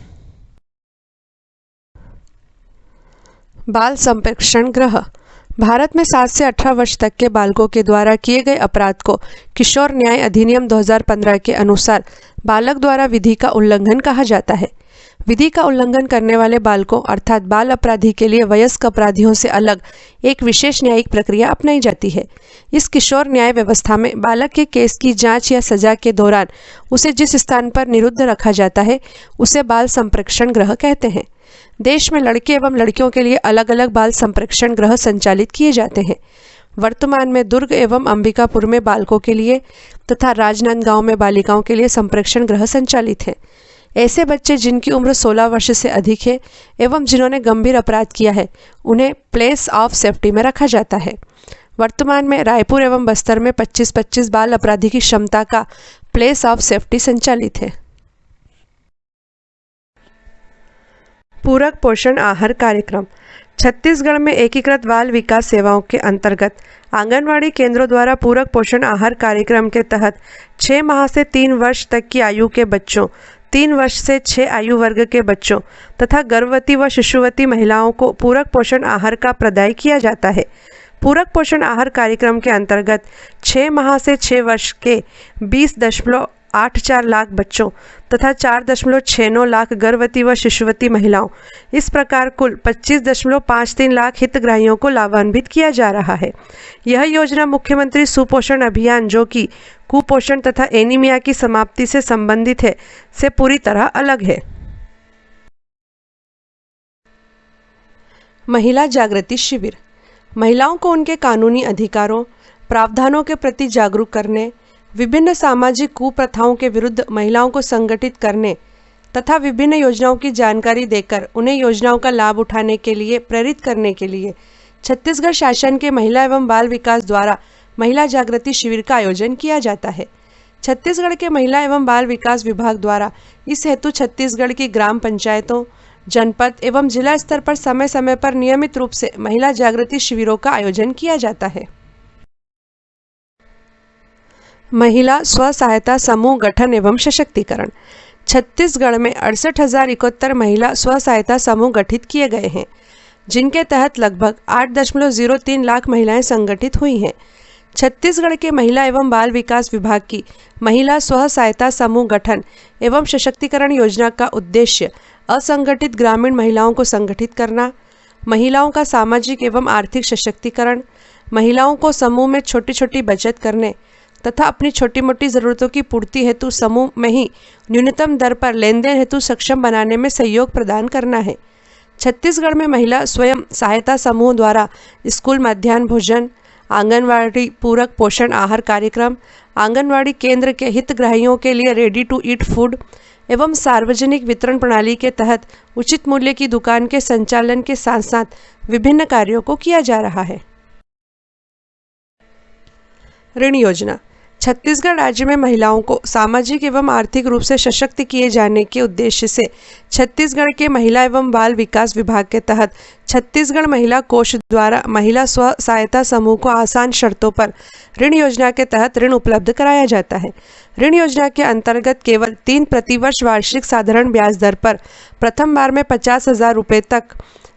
बाल संप्रेक्षण गृह भारत में 7 से 18 वर्ष तक के बालकों के द्वारा किए गए अपराध को किशोर न्याय अधिनियम 2015 के अनुसार बालक द्वारा विधि का उल्लंघन कहा जाता है। विधि का उल्लंघन करने वाले बालकों अर्थात बाल अपराधी के लिए वयस्क अपराधियों से अलग एक विशेष न्यायिक प्रक्रिया अपनाई जाती है। इस किशोर न्याय व्यवस्था में बालक के केस की जांच या सजा के दौरान उसे जिस स्थान पर निरुद्ध रखा जाता है उसे बाल संप्रेक्षण गृह कहते हैं। देश में लड़के एवं लड़कियों के लिए अलग अलग बाल संप्रेक्षण गृह संचालित किए जाते हैं। वर्तमान में दुर्ग एवं अंबिकापुर में बालकों के लिए तथा राजनांदगांव में बालिकाओं के लिए संप्रेक्षण गृह संचालित हैं। ऐसे बच्चे जिनकी उम्र 16 वर्ष से अधिक है एवं जिन्होंने गंभीर अपराध किया है उन्हें प्लेस ऑफ सेफ्टी में रखा जाता है। वर्तमान में रायपुर एवं बस्तर में 25-25 बाल अपराधी की क्षमता का प्लेस ऑफ सेफ्टी संचालित है। पूरक पोषण आहार कार्यक्रम छत्तीसगढ़ में एकीकृत बाल विकास सेवाओं के अंतर्गत आंगनवाड़ी केंद्रों द्वारा पूरक पोषण आहार कार्यक्रम के तहत 6 माह से 3 वर्ष तक की आयु के बच्चों, 3 वर्ष से 6 आयु वर्ग के बच्चों तथा गर्भवती व शिशुवती महिलाओं को पूरक पोषण आहार का प्रदाय किया जाता है। पूरक पोषण आहार कार्यक्रम के अंतर्गत 6 माह से 6 वर्ष के 20.84 लाख बच्चों तथा 4.69 लाख गर्भवती व शिशुवती महिलाओं, इस प्रकार कुल 25.53 लाख हितग्राहियों को लाभान्वित किया जा रहा है। यह योजना मुख्यमंत्री सुपोषण अभियान जो कि कुपोषण तथा एनीमिया की समाप्ति से संबंधित है से पूरी तरह अलग है। महिला जागृति शिविर महिलाओं को उनके कानूनी अधिकारों, प्रावधानों के प्रति जागरूक करने, विभिन्न सामाजिक कुप्रथाओं के विरुद्ध महिलाओं को संगठित करने तथा विभिन्न योजनाओं की जानकारी देकर उन्हें योजनाओं का लाभ उठाने के लिए प्रेरित करने के लिए छत्तीसगढ़ शासन के महिला एवं बाल विकास द्वारा महिला जागृति शिविर का आयोजन किया जाता है। छत्तीसगढ़ के महिला एवं बाल विकास विभाग द्वारा इस हेतु छत्तीसगढ़ की ग्राम पंचायतों, जनपद एवं जिला स्तर पर समय समय पर नियमित रूप से महिला जागृति शिविरों का आयोजन किया जाता है। महिला स्व सहायता समूह गठन एवं सशक्तिकरण छत्तीसगढ़ में 68,071 महिला स्व सहायता समूह गठित किए गए हैं, जिनके तहत लगभग 8.03 लाख महिलाएं संगठित हुई हैं। छत्तीसगढ़ के महिला एवं बाल विकास विभाग की महिला स्व सहायता समूह गठन एवं सशक्तिकरण योजना का उद्देश्य असंगठित ग्रामीण महिलाओं को संगठित करना, महिलाओं का सामाजिक एवं आर्थिक सशक्तिकरण, महिलाओं को समूह में छोटी छोटी बचत करने तथा अपनी छोटी मोटी ज़रूरतों की पूर्ति हेतु समूह में ही न्यूनतम दर पर लेन देन हेतु सक्षम बनाने में सहयोग प्रदान करना है। छत्तीसगढ़ में महिला स्वयं सहायता समूह द्वारा स्कूल मध्याह्न भोजन, आंगनवाड़ी पूरक पोषण आहार कार्यक्रम, आंगनवाड़ी केंद्र के हितग्राहियों के लिए रेडी टू ईट फूड एवं सार्वजनिक वितरण प्रणाली के तहत उचित मूल्य की दुकान के संचालन के साथ साथ विभिन्न कार्यों को किया जा रहा है। ऋण योजना छत्तीसगढ़ राज्य में महिलाओं को सामाजिक एवं आर्थिक रूप से सशक्त किए जाने के उद्देश्य से छत्तीसगढ़ के महिला एवं बाल विकास विभाग के तहत छत्तीसगढ़ महिला कोष द्वारा महिला स्व सहायता समूह को आसान शर्तों पर ऋण योजना के तहत ऋण उपलब्ध कराया जाता है। ऋण योजना के अंतर्गत केवल 3 प्रतिवर्ष वार्षिक साधारण ब्याज दर पर प्रथम बार में 50,000 रुपये तक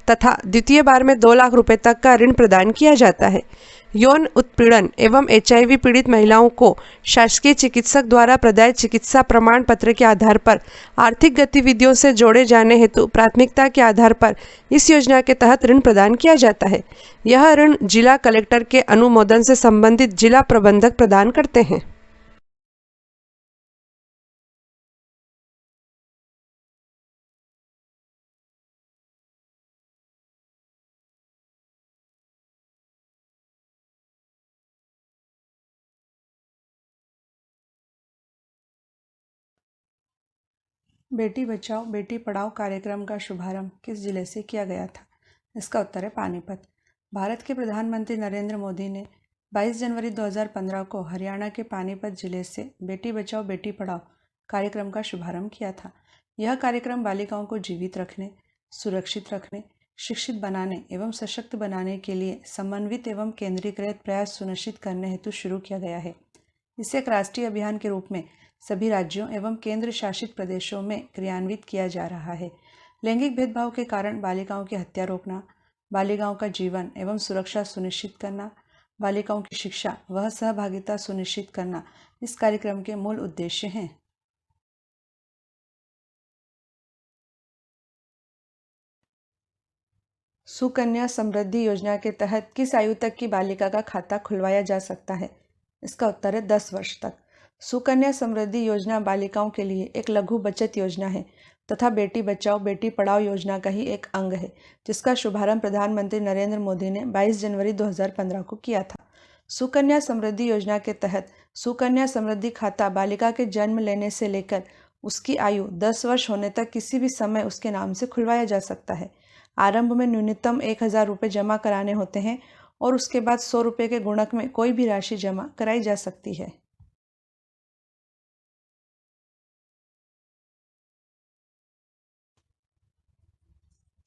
तथा द्वितीय बार में 2 लाख रुपये तक का ऋण प्रदान किया जाता है। यौन उत्पीड़न एवं HIV पीड़ित महिलाओं को शासकीय चिकित्सक द्वारा प्रदत्त चिकित्सा प्रमाण पत्र के आधार पर आर्थिक गतिविधियों से जोड़े जाने हेतु प्राथमिकता के आधार पर इस योजना के तहत ऋण प्रदान किया जाता है। यह ऋण जिला कलेक्टर के अनुमोदन से संबंधित जिला प्रबंधक प्रदान करते हैं। बेटी बचाओ बेटी पढ़ाओ कार्यक्रम का शुभारंभ किस जिले से किया गया था? इसका उत्तर है पानीपत। भारत के प्रधानमंत्री नरेंद्र मोदी ने 22 जनवरी 2015 को हरियाणा के पानीपत जिले से बेटी बचाओ बेटी पढ़ाओ कार्यक्रम का शुभारंभ किया था। यह कार्यक्रम बालिकाओं को जीवित रखने, सुरक्षित रखने, शिक्षित बनाने एवं सशक्त बनाने के लिए समन्वित एवं केंद्रीकृत प्रयास सुनिश्चित करने हेतु शुरू किया गया है। इसे एक राष्ट्रीय अभियान के रूप में सभी राज्यों एवं केंद्र शासित प्रदेशों में क्रियान्वित किया जा रहा है। लैंगिक भेदभाव के कारण बालिकाओं की हत्या रोकना, बालिकाओं का जीवन एवं सुरक्षा सुनिश्चित करना, बालिकाओं की शिक्षा व सहभागिता सुनिश्चित करना इस कार्यक्रम के मूल उद्देश्य हैं। सुकन्या समृद्धि योजना के तहत किस आयु तक की बालिका का खाता खुलवाया जा सकता है? इसका उत्तर है 10 वर्ष तक। सुकन्या समृद्धि योजना बालिकाओं के लिए एक लघु बचत योजना है तथा बेटी बचाओ बेटी पढ़ाओ योजना का ही एक अंग है, जिसका शुभारंभ प्रधानमंत्री नरेंद्र मोदी ने 22 जनवरी 2015 को किया था। सुकन्या समृद्धि योजना के तहत सुकन्या समृद्धि खाता बालिका के जन्म लेने से लेकर उसकी आयु 10 वर्ष होने तक किसी भी समय उसके नाम से खुलवाया जा सकता है। आरंभ में न्यूनतम 1000 रुपये जमा कराने होते हैं और उसके बाद 100 रुपये के गुणक में कोई भी राशि जमा कराई जा सकती है।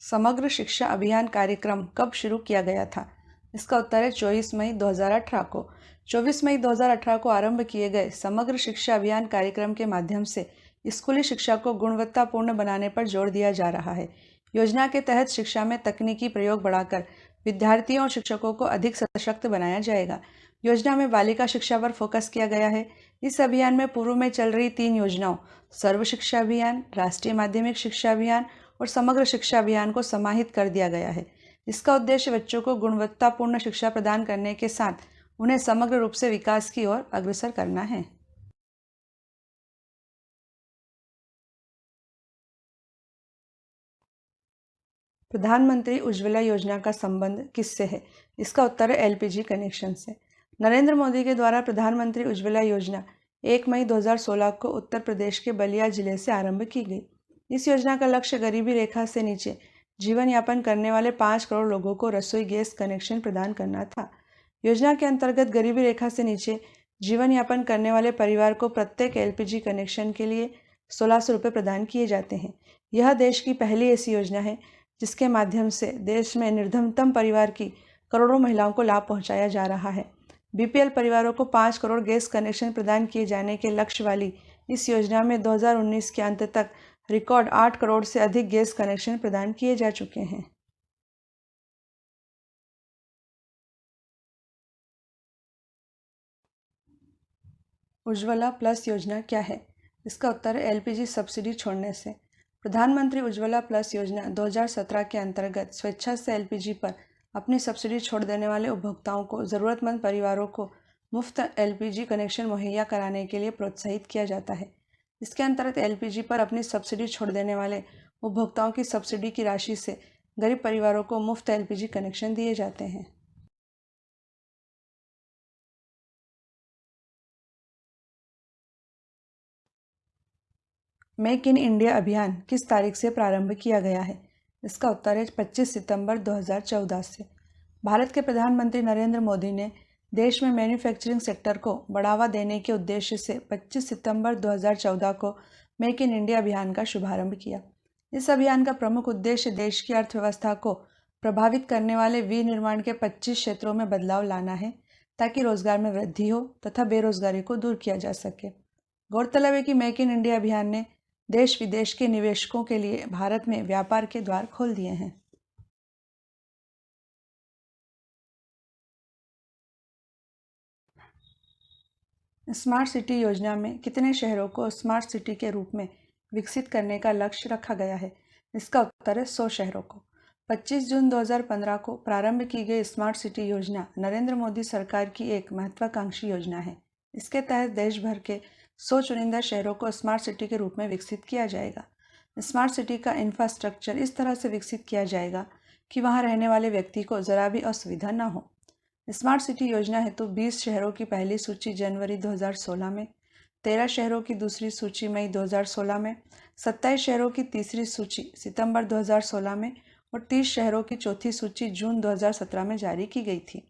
समग्र शिक्षा अभियान कार्यक्रम कब शुरू किया गया था? इसका उत्तर है 24 मई 2018 को। 24 मई 2018 को आरंभ किए गए समग्र शिक्षा अभियान कार्यक्रम के माध्यम से स्कूली शिक्षा को गुणवत्तापूर्ण बनाने पर जोर दिया जा रहा है। योजना के तहत शिक्षा में तकनीकी प्रयोग बढ़ाकर विद्यार्थियों और शिक्षकों को अधिक सशक्त बनाया जाएगा। योजना में बालिका शिक्षा पर फोकस किया गया है। इस अभियान में पूर्व में चल रही 3 योजनाओं सर्व शिक्षा अभियान, राष्ट्रीय माध्यमिक शिक्षा अभियान और समग्र शिक्षा अभियान को समाहित कर दिया गया है। इसका उद्देश्य बच्चों को गुणवत्तापूर्ण शिक्षा प्रदान करने के साथ उन्हें समग्र रूप से विकास की ओर अग्रसर करना है। प्रधानमंत्री उज्ज्वला योजना का संबंध किससे है? इसका उत्तर है LPG कनेक्शन से। नरेंद्र मोदी के द्वारा प्रधानमंत्री उज्ज्वला योजना 1 मई 2016 को उत्तर प्रदेश के बलिया जिले से आरंभ की गई। इस योजना का लक्ष्य गरीबी रेखा से नीचे जीवन यापन करने वाले 5 करोड़ लोगों को रसोई गैस कनेक्शन प्रदान करना था। योजना के अंतर्गत गरीबी रेखा से नीचे जीवन यापन करने वाले परिवार को प्रत्येक LPG कनेक्शन के लिए 1600 रुपये प्रदान किए जाते हैं। यह देश की पहली ऐसी योजना है जिसके माध्यम से देश में निर्धनतम परिवार की करोड़ों महिलाओं को लाभ पहुंचाया जा रहा है। BPL परिवारों को 5 करोड़ गैस कनेक्शन प्रदान किए जाने के लक्ष्य वाली इस योजना में 2019 के अंत तक रिकॉर्ड 8 करोड़ से अधिक गैस कनेक्शन प्रदान किए जा चुके हैं। उज्ज्वला प्लस योजना क्या है? इसका उत्तर है LPG सब्सिडी छोड़ने से। प्रधानमंत्री उज्ज्वला प्लस योजना 2017 के अंतर्गत स्वेच्छा से LPG पर अपनी सब्सिडी छोड़ देने वाले उपभोक्ताओं को ज़रूरतमंद परिवारों को मुफ्त LPG कनेक्शन मुहैया कराने के लिए प्रोत्साहित किया जाता है। इसके अंतर्गत LPG पर अपनी सब्सिडी छोड़ देने वाले उपभोक्ताओं की सब्सिडी की राशि से गरीब परिवारों को मुफ्त LPG कनेक्शन दिए जाते हैं। मेक इन इंडिया अभियान किस तारीख से प्रारंभ किया गया है? इसका उत्तर है 25 सितंबर 2014 से। भारत के प्रधानमंत्री नरेंद्र मोदी ने देश में मैन्युफैक्चरिंग सेक्टर को बढ़ावा देने के उद्देश्य से 25 सितंबर 2014 को मेक इन इंडिया अभियान का शुभारंभ किया। इस अभियान का प्रमुख उद्देश्य देश की अर्थव्यवस्था को प्रभावित करने वाले विनिर्माण के 25 क्षेत्रों में बदलाव लाना है ताकि रोजगार में वृद्धि हो तथा बेरोजगारी को दूर किया जा सके। गौरतलब है कि मेक इन इंडिया अभियान ने देश विदेश के निवेशकों के लिए भारत में व्यापार के द्वार खोल दिए हैं। स्मार्ट सिटी योजना में कितने शहरों को स्मार्ट सिटी के रूप में विकसित करने का लक्ष्य रखा गया है? इसका उत्तर है 100 शहरों को। 25 जून 2015 को प्रारंभ की गई स्मार्ट सिटी योजना नरेंद्र मोदी सरकार की एक महत्वाकांक्षी योजना है। इसके तहत देश भर के 100 चुनिंदा शहरों को स्मार्ट सिटी के रूप में विकसित किया जाएगा। स्मार्ट सिटी का इंफ्रास्ट्रक्चर इस तरह से विकसित किया जाएगा कि वहां रहने वाले व्यक्ति को जरा भी असुविधा न हो। स्मार्ट सिटी योजना हेतु 20 शहरों की पहली सूची जनवरी 2016 में, 13 शहरों की दूसरी सूची मई 2016 में, 27 शहरों की तीसरी सूची सितंबर 2016 में और 30 शहरों की चौथी सूची जून 2017 में जारी की गई थी।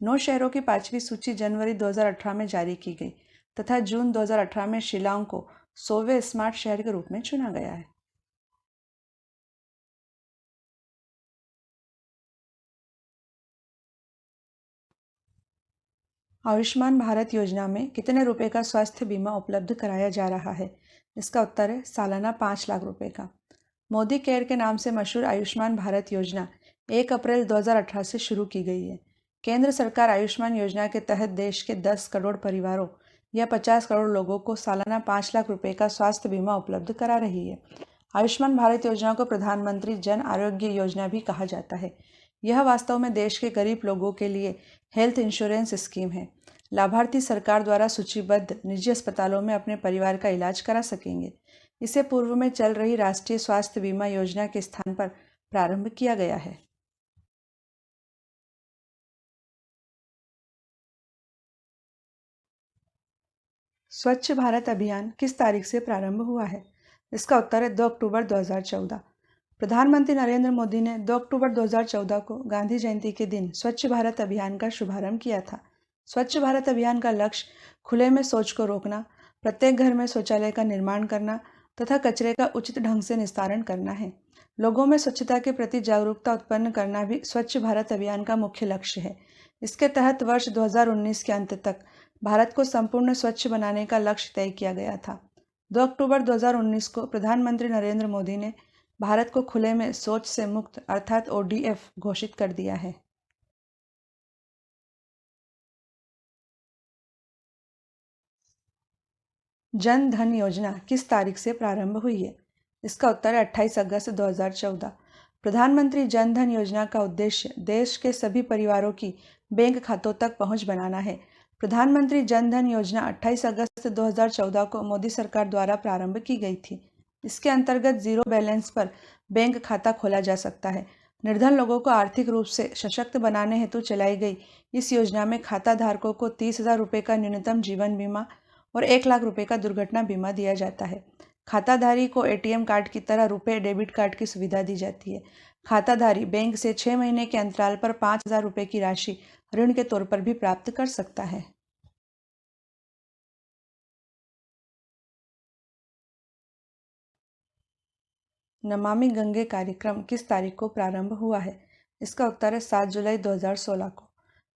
9 शहरों की पांचवी सूची जनवरी 2018 में जारी की गई तथा जून 2018 में शिलांग को 100वें स्मार्ट शहर के रूप में चुना गया है। आयुष्मान भारत योजना में कितने रुपए का स्वास्थ्य बीमा उपलब्ध कराया जा रहा है? इसका उत्तर है सालाना 5 लाख रुपए का। मोदी केयर के नाम से मशहूर आयुष्मान भारत योजना 1 अप्रैल 2018 से शुरू की गई है। केंद्र सरकार आयुष्मान योजना के तहत देश के 10 करोड़ परिवारों या 50 करोड़ लोगों को सालाना 5 लाख रुपए का स्वास्थ्य बीमा उपलब्ध करा रही है। आयुष्मान भारत योजना को प्रधानमंत्री जन आरोग्य योजना भी कहा जाता है। यह वास्तव में देश के गरीब लोगों के लिए हेल्थ इंश्योरेंस स्कीम है। लाभार्थी सरकार द्वारा सूचीबद्ध निजी अस्पतालों में अपने परिवार का इलाज करा सकेंगे। इसे पूर्व में चल रही राष्ट्रीय स्वास्थ्य बीमा योजना के स्थान पर प्रारंभ किया गया है। स्वच्छ भारत अभियान किस तारीख से प्रारंभ हुआ है? इसका उत्तर है 2 अक्टूबर 2014। प्रधानमंत्री नरेंद्र मोदी ने 2 अक्टूबर 2014 को गांधी जयंती के दिन स्वच्छ भारत अभियान का शुभारंभ किया था। स्वच्छ भारत अभियान का लक्ष्य खुले में शौच को रोकना, प्रत्येक घर में शौचालय का निर्माण करना तथा कचरे का उचित ढंग से निस्तारण करना है। लोगों में स्वच्छता के प्रति जागरूकता उत्पन्न करना भी स्वच्छ भारत अभियान का मुख्य लक्ष्य है। इसके तहत वर्ष 2019 के अंत तक भारत को संपूर्ण स्वच्छ बनाने का लक्ष्य तय किया गया था। 2 अक्टूबर 2019 को प्रधानमंत्री नरेंद्र मोदी ने भारत को खुले में शौच से मुक्त अर्थात ODF घोषित कर दिया है। जन धन योजना किस तारीख से प्रारंभ हुई है? इसका उत्तर है 28 अगस्त 2014। प्रधानमंत्री जन धन योजना का उद्देश्य देश के सभी परिवारों की बैंक खातों तक पहुंच बनाना है। प्रधानमंत्री जन धन योजना 28 अगस्त 2014 को मोदी सरकार द्वारा प्रारंभ की गई थी। इसके अंतर्गत जीरो बैलेंस पर बैंक खाता खोला जा सकता है। निर्धन लोगों को आर्थिक रूप से सशक्त बनाने हेतु चलाई गई इस योजना में खाता धारकों को 30,000 रुपये का न्यूनतम जीवन बीमा और 1 लाख रुपए का दुर्घटना बीमा दिया जाता है। खाताधारी को ATM कार्ड की तरह रुपए डेबिट कार्ड की सुविधा दी जाती है। खाताधारी बैंक से 6 महीने के अंतराल पर 5,000 रुपये की राशि ऋण के तौर पर भी प्राप्त कर सकता है। नमामि गंगे कार्यक्रम किस तारीख को प्रारंभ हुआ है? इसका उत्तर है 7 जुलाई 2016 को।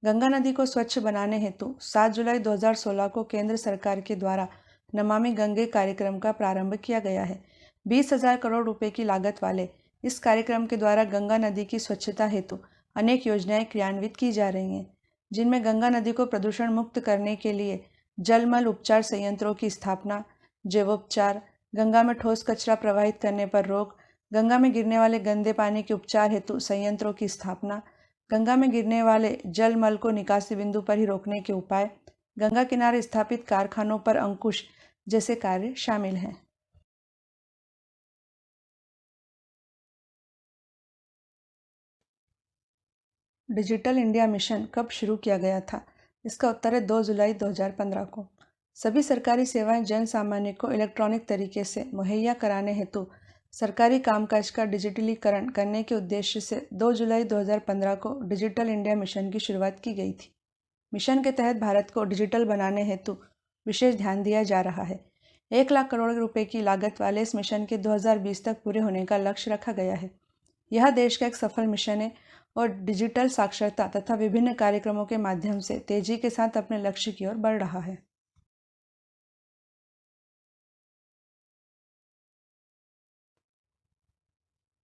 गंगा नदी को स्वच्छ बनाने हेतु 7 जुलाई 2016 को केंद्र सरकार के द्वारा नमामि गंगे कार्यक्रम का प्रारंभ किया गया है। 20,000 करोड़ रुपए की लागत वाले इस कार्यक्रम के द्वारा गंगा नदी की स्वच्छता हेतु अनेक योजनाएं क्रियान्वित की जा रही हैं, जिनमें गंगा नदी को प्रदूषण मुक्त करने के लिए जलमल उपचार संयंत्रों की स्थापना, जैवोपचार, गंगा में ठोस कचरा प्रवाहित करने पर रोक, गंगा में गिरने वाले गंदे पानी के उपचार हेतु संयंत्रों की स्थापना, गंगा में गिरने वाले जल मल को निकासी बिंदु पर ही रोकने के उपाय, गंगा किनारे स्थापित कारखानों पर अंकुश जैसे कार्य शामिल हैं। डिजिटल इंडिया मिशन कब शुरू किया गया था? इसका उत्तर है 2 जुलाई 2015 को। सभी सरकारी सेवाएं जन सामान्य को इलेक्ट्रॉनिक तरीके से मुहैया कराने हेतु सरकारी कामकाज का डिजिटलीकरण करने के उद्देश्य से 2 जुलाई 2015 को डिजिटल इंडिया मिशन की शुरुआत की गई थी। मिशन के तहत भारत को डिजिटल बनाने हेतु विशेष ध्यान दिया जा रहा है। 1 लाख करोड़ रुपए की लागत वाले इस मिशन के 2020 तक पूरे होने का लक्ष्य रखा गया है। यह देश का एक सफल मिशन है और डिजिटल साक्षरता तथा विभिन्न कार्यक्रमों के माध्यम से तेजी के साथ अपने लक्ष्य की ओर बढ़ रहा है।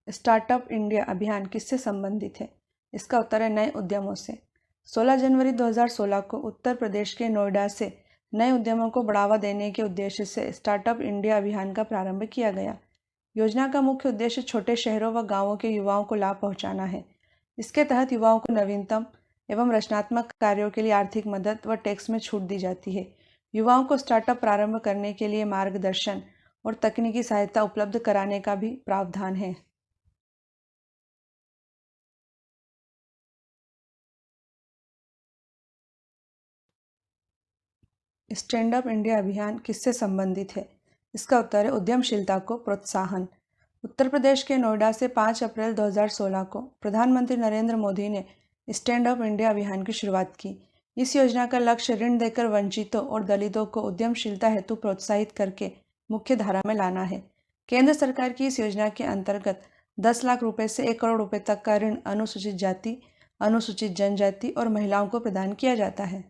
स्टार्टअप इंडिया अभियान किससे संबंधित है? इसका उत्तर है नए उद्यमों से। 16 जनवरी 2016 को उत्तर प्रदेश के नोएडा से नए उद्यमों को बढ़ावा देने के उद्देश्य से स्टार्टअप इंडिया अभियान का प्रारंभ किया गया। योजना का मुख्य उद्देश्य छोटे शहरों व गांवों के युवाओं को लाभ पहुंचाना है। इसके तहत युवाओं को नवीनतम एवं रचनात्मक कार्यों के लिए आर्थिक मदद व टैक्स में छूट दी जाती है। युवाओं को स्टार्टअप प्रारंभ करने के लिए मार्गदर्शन और तकनीकी सहायता उपलब्ध कराने का भी प्रावधान है। स्टैंड अप इंडिया अभियान किससे संबंधित है? इसका उत्तर है उद्यमशीलता को प्रोत्साहन। उत्तर प्रदेश के नोएडा से 5 अप्रैल 2016 को प्रधानमंत्री नरेंद्र मोदी ने स्टैंड अप इंडिया अभियान की शुरुआत की। इस योजना का लक्ष्य ऋण देकर वंचितों और दलितों को उद्यमशीलता हेतु प्रोत्साहित करके मुख्य धारा में लाना है। केंद्र सरकार की इस योजना के अंतर्गत 10 लाख रुपए से 1 करोड़ रुपए तक का ऋण अनुसूचित जाति, अनुसूचित जनजाति और महिलाओं को प्रदान किया जाता है।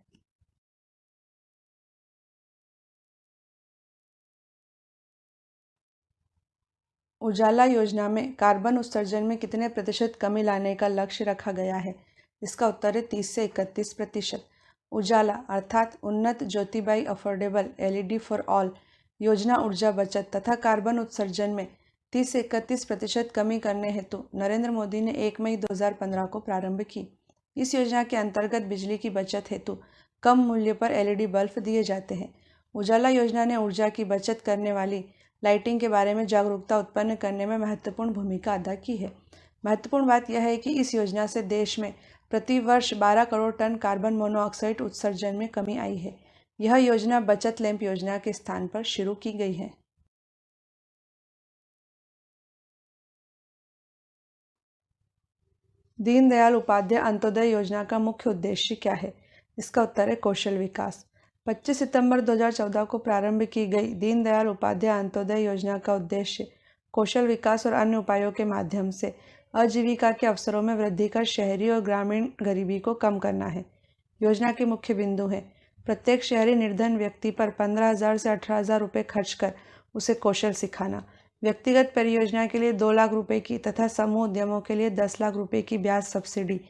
उजाला योजना में कार्बन उत्सर्जन में कितने प्रतिशत कमी लाने का लक्ष्य रखा गया है? इसका उत्तर है 30 से 31%। उजाला अर्थात उन्नत Jyotibai affordable LED for all योजना ऊर्जा बचत तथा कार्बन उत्सर्जन में 30 से 31% कमी करने हेतु नरेंद्र मोदी ने 1 मई 2015 को प्रारंभ की। इस योजना के अंतर्गत बिजली की बचत हेतु कम मूल्य पर एलईडी बल्ब दिए जाते हैं। उजाला योजना ने ऊर्जा की बचत करने वाली लाइटिंग के बारे में जागरूकता उत्पन्न करने में महत्वपूर्ण भूमिका अदा की है। महत्वपूर्ण बात यह है कि इस योजना से देश में प्रति वर्ष 12 करोड़ टन कार्बन मोनोऑक्साइड उत्सर्जन में कमी आई है। यह योजना बचत लैंप योजना के स्थान पर शुरू की गई है। दीनदयाल उपाध्याय अंत्योदय योजना का मुख्य उद्देश्य क्या है? इसका उत्तर है कौशल विकास। 25 सितंबर 2014 को प्रारंभ की गई दीनदयाल उपाध्याय अंत्योदय योजना का उद्देश्य कौशल विकास और अन्य उपायों के माध्यम से आजीविका के अवसरों में वृद्धि कर शहरी और ग्रामीण गरीबी को कम करना है। योजना के मुख्य बिंदु हैं: प्रत्येक शहरी निर्धन व्यक्ति पर 15,000 से 18,000 रुपये खर्च कर उसे कौशल सिखाना, व्यक्तिगत परियोजना के लिए 2 लाख रुपए की तथा समूह उद्यमों के लिए 10 लाख रुपए की ब्याज सब्सिडी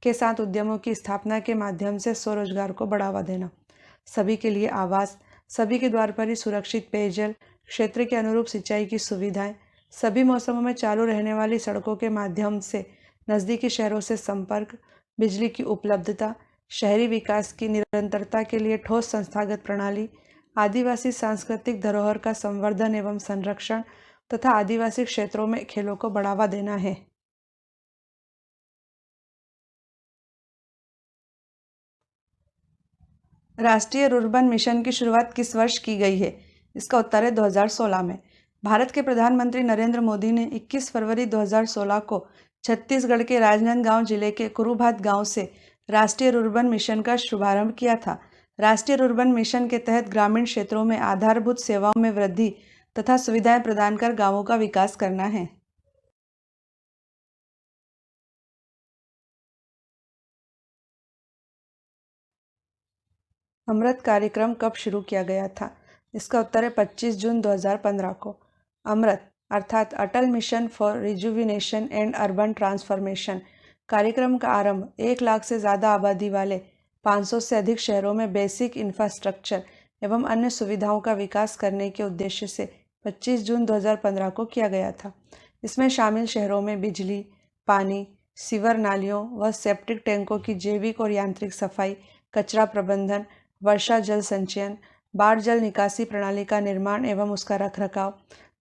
के साथ उद्यमों की स्थापना के माध्यम से स्वरोजगार को बढ़ावा देना, सभी के लिए आवास, सभी के द्वार पर ही सुरक्षित पेयजल, क्षेत्र के अनुरूप सिंचाई की सुविधाएं, सभी मौसमों में चालू रहने वाली सड़कों के माध्यम से नज़दीकी शहरों से संपर्क, बिजली की उपलब्धता, शहरी विकास की निरंतरता के लिए ठोस संस्थागत प्रणाली, आदिवासी सांस्कृतिक धरोहर का संवर्धन एवं संरक्षण तथा आदिवासी क्षेत्रों में खेलों को बढ़ावा देना है। राष्ट्रीय रुर्बन मिशन की शुरुआत किस वर्ष की गई है? इसका उत्तर है 2016 में। भारत के प्रधानमंत्री नरेंद्र मोदी ने 21 फरवरी 2016 को छत्तीसगढ़ के राजनांदगांव जिले के कुरुभात गांव से राष्ट्रीय रुर्बन मिशन का शुभारंभ किया था। राष्ट्रीय रुर्बन मिशन के तहत ग्रामीण क्षेत्रों में आधारभूत सेवाओं में वृद्धि तथा सुविधाएं प्रदान कर गांवों का विकास करना है। अमृत कार्यक्रम कब शुरू किया गया था? इसका उत्तर है 25 जून 2015 को। अमृत अर्थात Atal mission for rejuvenation and urban transformation कार्यक्रम का आरंभ 1 लाख से ज़्यादा आबादी वाले 500 से अधिक शहरों में बेसिक इंफ्रास्ट्रक्चर एवं अन्य सुविधाओं का विकास करने के उद्देश्य से 25 जून 2015 को किया गया था। इसमें शामिल शहरों में बिजली, पानी, सीवर नालियों व सेप्टिक टैंकों की जैविक और यांत्रिक सफाई, कचरा प्रबंधन, वर्षा जल संचयन, बाढ़ जल निकासी प्रणाली का निर्माण एवं उसका रखरखाव,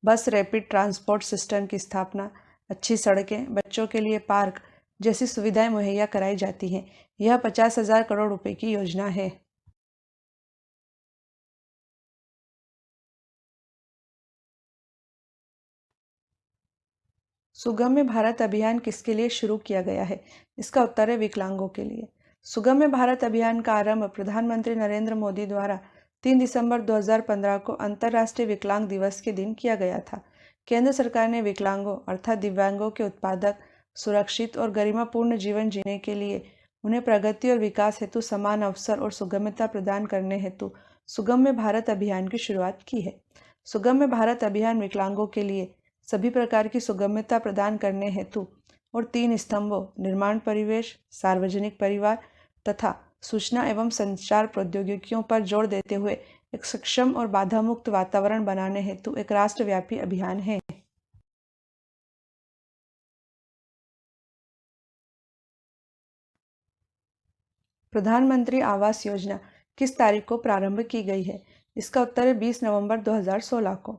बस रैपिड ट्रांसपोर्ट सिस्टम की स्थापना, अच्छी सड़कें, बच्चों के लिए पार्क जैसी सुविधाएं मुहैया कराई जाती हैं। यह 50,000 करोड़ रुपए की योजना है। सुगम्य भारत अभियान किसके लिए शुरू किया गया है? इसका उत्तर है विकलांगों के लिए। सुगम्य भारत अभियान का आरंभ प्रधानमंत्री नरेंद्र मोदी द्वारा 3 दिसंबर 2015 को अंतर्राष्ट्रीय विकलांग दिवस के दिन किया गया था। केंद्र सरकार ने विकलांगों अर्थात दिव्यांगों के उत्पादक, सुरक्षित और गरिमापूर्ण जीवन जीने के लिए उन्हें प्रगति और विकास हेतु समान अवसर और सुगम्यता प्रदान करने हेतु सुगम्य भारत अभियान की शुरुआत की है। सुगम्य भारत अभियान विकलांगों के लिए सभी प्रकार की सुगम्यता प्रदान करने हेतु और 3 स्तंभों निर्माण परिवेश, सार्वजनिक परिवार तथा सूचना एवं संचार प्रौद्योगिकियों पर जोर देते हुए एक सक्षम और बाधा मुक्त वातावरण बनाने हेतु एक राष्ट्रव्यापी अभियान है। प्रधानमंत्री आवास योजना किस तारीख को प्रारंभ की गई है? इसका उत्तर है 20 नवंबर 2016 को।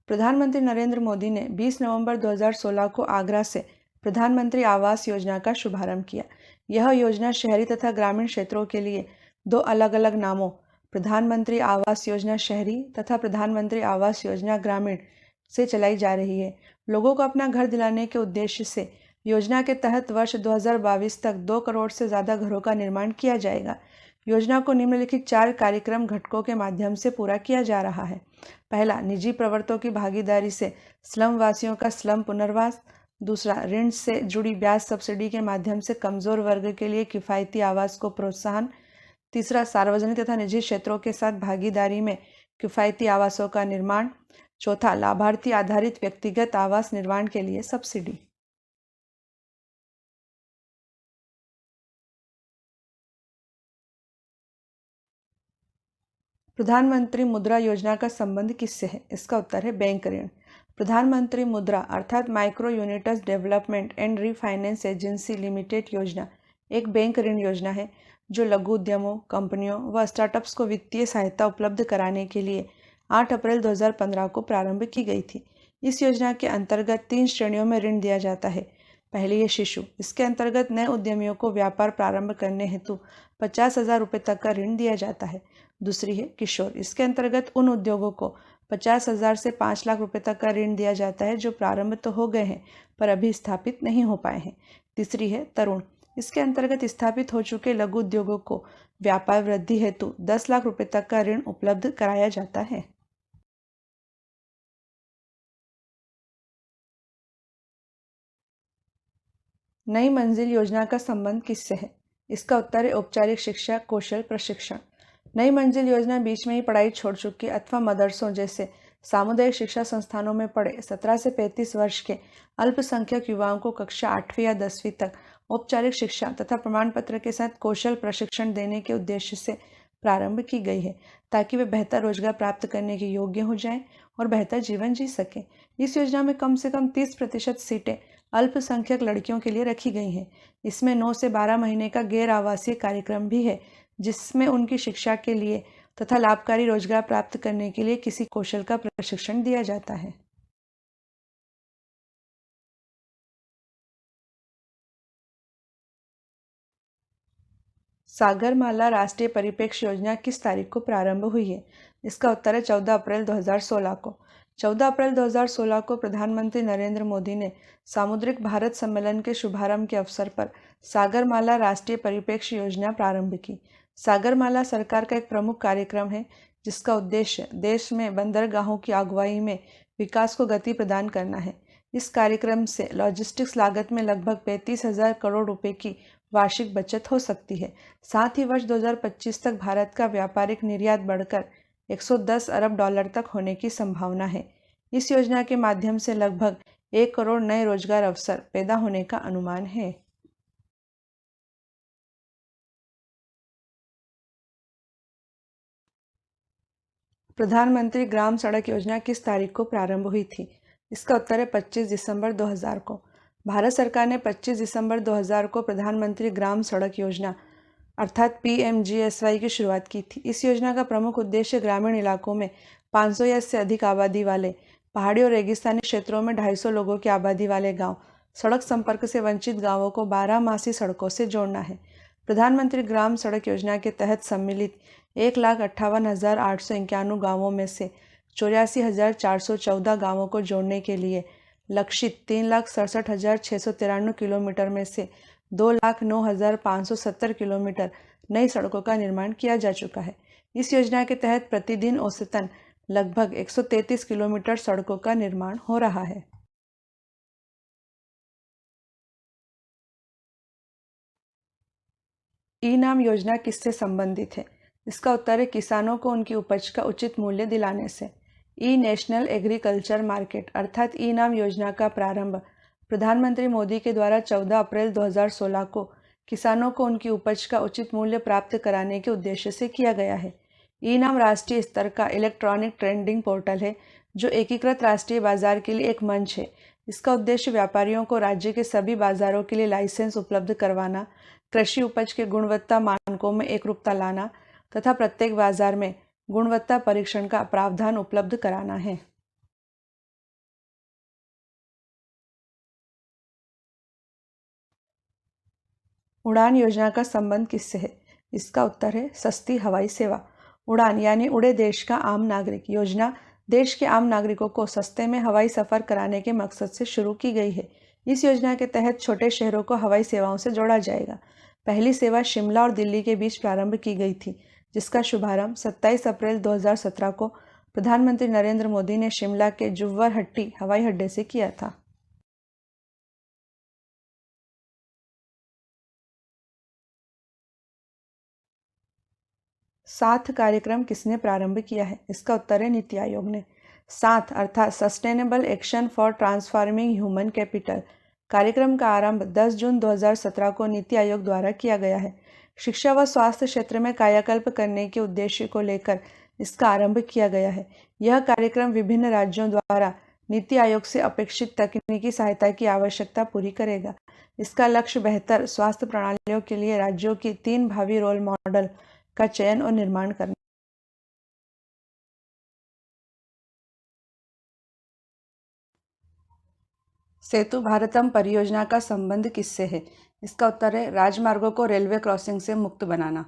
प्रधानमंत्री नरेंद्र मोदी ने 20 नवंबर 2016 को आगरा से प्रधानमंत्री आवास योजना का शुभारंभ किया। यह योजना शहरी तथा ग्रामीण क्षेत्रों के लिए दो अलग अलग नामों प्रधानमंत्री आवास योजना शहरी तथा प्रधानमंत्री आवास योजना ग्रामीण से चलाई जा रही है। लोगों को अपना घर दिलाने के उद्देश्य से योजना के तहत वर्ष 2022 तक 2 करोड़ से ज़्यादा घरों का निर्माण किया जाएगा। योजना को निम्नलिखित 4 कार्यक्रम घटकों के माध्यम से पूरा किया जा रहा है। पहला, निजी प्रवर्तकों की भागीदारी से स्लम वासियों का स्लम पुनर्वास। दूसरा, ऋण से जुड़ी ब्याज सब्सिडी के माध्यम से कमजोर वर्ग के लिए किफ़ायती आवास को प्रोत्साहन। तीसरा, सार्वजनिक तथा निजी क्षेत्रों के साथ भागीदारी में किफ़ायती आवासों का निर्माण। चौथा, लाभार्थी आधारित व्यक्तिगत आवास निर्माण के लिए सब्सिडी। प्रधानमंत्री मुद्रा योजना का संबंध किससे है? इसका उत्तर है बैंक ऋण। प्रधानमंत्री मुद्रा अर्थात micro units development and refinance agency limited योजना एक बैंक ऋण योजना है जो लघु उद्यमों, कंपनियों व स्टार्टअप्स को वित्तीय सहायता उपलब्ध कराने के लिए 8 अप्रैल 2015 को प्रारंभ की गई थी। इस योजना के अंतर्गत 3 श्रेणियों में ऋण दिया जाता है। पहली है शिशु। इसके अंतर्गत नए उद्यमियों को व्यापार प्रारंभ करने हेतु 50,000 रुपये तक का ऋण दिया जाता है। दूसरी है किशोर। इसके अंतर्गत उन उद्योगों को 50,000 से 5 लाख रुपए तक का ऋण दिया जाता है जो प्रारंभ तो हो गए हैं पर अभी स्थापित नहीं हो पाए हैं। तीसरी है तरुण। इसके अंतर्गत स्थापित हो चुके लघु उद्योगों को व्यापार वृद्धि हेतु 10 लाख रुपए तक का ऋण उपलब्ध कराया जाता है। नई मंजिल योजना का संबंध किससे है? इसका उत्तर है औपचारिक शिक्षा कौशल प्रशिक्षण। नई मंजिल योजना बीच में ही पढ़ाई छोड़ चुके अथवा मदरसों जैसे सामुदायिक शिक्षा संस्थानों में पढ़े 17 से 35 वर्ष के अल्पसंख्यक युवाओं को कक्षा 8वीं या 10वीं तक औपचारिक शिक्षा तथा प्रमाण पत्र के साथ कौशल प्रशिक्षण देने के उद्देश्य से प्रारंभ की गई है ताकि वे बेहतर रोजगार प्राप्त करने के योग्य हो जाएं और बेहतर जीवन जी सकें। इस योजना में कम से कम 30% सीटें अल्पसंख्यक लड़कियों के लिए रखी गई हैं। इसमें 9 से 12 महीने का गैर आवासीय कार्यक्रम भी है जिसमें उनकी शिक्षा के लिए तथा लाभकारी रोजगार प्राप्त करने के लिए किसी कौशल का प्रशिक्षण दिया जाता है। सागरमाला राष्ट्रीय परिप्रेक्ष्य योजना किस तारीख को प्रारंभ हुई है? इसका उत्तर है 14 अप्रैल 2016 को। 14 अप्रैल 2016 को प्रधानमंत्री नरेंद्र मोदी ने सामुद्रिक भारत सम्मेलन के शुभारंभ के अवसर पर सागरमाला राष्ट्रीय परिप्रेक्ष्य योजना प्रारंभ की। सागरमाला सरकार का एक प्रमुख कार्यक्रम है जिसका उद्देश्य देश में बंदरगाहों की अगुवाई में विकास को गति प्रदान करना है। इस कार्यक्रम से लॉजिस्टिक्स लागत में लगभग 35,000 करोड़ रुपए की वार्षिक बचत हो सकती है। साथ ही वर्ष 2025 तक भारत का व्यापारिक निर्यात बढ़कर 110 अरब डॉलर तक होने की संभावना है। इस योजना के माध्यम से लगभग 1 करोड़ नए रोजगार अवसर पैदा होने का अनुमान है। प्रधानमंत्री ग्राम सड़क योजना किस तारीख को प्रारंभ हुई थी? इसका उत्तर है 25 दिसंबर 2000 को। भारत सरकार ने 25 दिसंबर 2000 को प्रधानमंत्री ग्राम सड़क योजना अर्थात PMGSY की शुरुआत की थी। इस योजना का प्रमुख उद्देश्य ग्रामीण इलाकों में 500 या इससे अधिक आबादी वाले पहाड़ी और रेगिस्तानी क्षेत्रों में 250 लोगों की आबादी वाले गांव सड़क संपर्क से वंचित गांवों को 12 सड़कों से जोड़ना है। प्रधानमंत्री ग्राम सड़क योजना के तहत सम्मिलित 1,58,891 गांवों में से 84,414 गांवों को जोड़ने के लिए लक्षित 3,67,693 किलोमीटर में से 2,09,570 किलोमीटर नई सड़कों का निर्माण किया जा चुका है। इस योजना के तहत प्रतिदिन औसतन लगभग 133 किलोमीटर सड़कों का निर्माण हो रहा है। ई नाम योजना किससे संबंधित है? इसका उत्तर है किसानों को उनकी उपज का उचित मूल्य दिलाने से। ई नेशनल एग्रीकल्चर मार्केट अर्थात ई नाम योजना का प्रारंभ प्रधानमंत्री मोदी के द्वारा 14 अप्रैल 2016 को किसानों को उनकी उपज का उचित मूल्य प्राप्त कराने के उद्देश्य से किया गया है। ई-नाम राष्ट्रीय स्तर का इलेक्ट्रॉनिक ट्रेडिंग पोर्टल है जो एकीकृत राष्ट्रीय बाजार के लिए एक मंच है। इसका उद्देश्य व्यापारियों को राज्य के सभी बाजारों के लिए लाइसेंस उपलब्ध करवाना, कृषि उपज के गुणवत्ता मानकों में एकरूपता लाना तथा प्रत्येक बाजार में गुणवत्ता परीक्षण का प्रावधान उपलब्ध कराना है। उड़ान योजना का संबंध किससे है? इसका उत्तर है सस्ती हवाई सेवा। उड़ान यानी उड़े देश का आम नागरिक योजना देश के आम नागरिकों को सस्ते में हवाई सफ़र कराने के मकसद से शुरू की गई है। इस योजना के तहत छोटे शहरों को हवाई सेवाओं से जोड़ा जाएगा। पहली सेवा शिमला और दिल्ली के बीच प्रारंभ की गई थी, जिसका शुभारंभ 27 अप्रैल 2017 को प्रधानमंत्री नरेंद्र मोदी ने शिमला के जुव्वरहट्टी हवाई अड्डे से किया था। साथ कार्यक्रम किसने प्रारंभ किया है? इसका उत्तर है नीति आयोग ने। साथ अर्थात sustainable action for transforming human capital कार्यक्रम का आरंभ 10 जून 2017 को नीति आयोग द्वारा किया गया है। शिक्षा व स्वास्थ्य क्षेत्र में कायाकल्प करने के उद्देश्य को लेकर इसका आरंभ किया गया है। यह कार्यक्रम विभिन्न राज्यों द्वारा नीति आयोग से अपेक्षित तकनीकी सहायता की आवश्यकता पूरी करेगा। इसका लक्ष्य बेहतर स्वास्थ्य प्रणालियों के लिए राज्यों की 3 भावी रोल मॉडल का चयन और निर्माण करना। सेतु भारतम परियोजना का संबंध किससे है? इसका उत्तर है राजमार्गों को रेलवे क्रॉसिंग से मुक्त बनाना।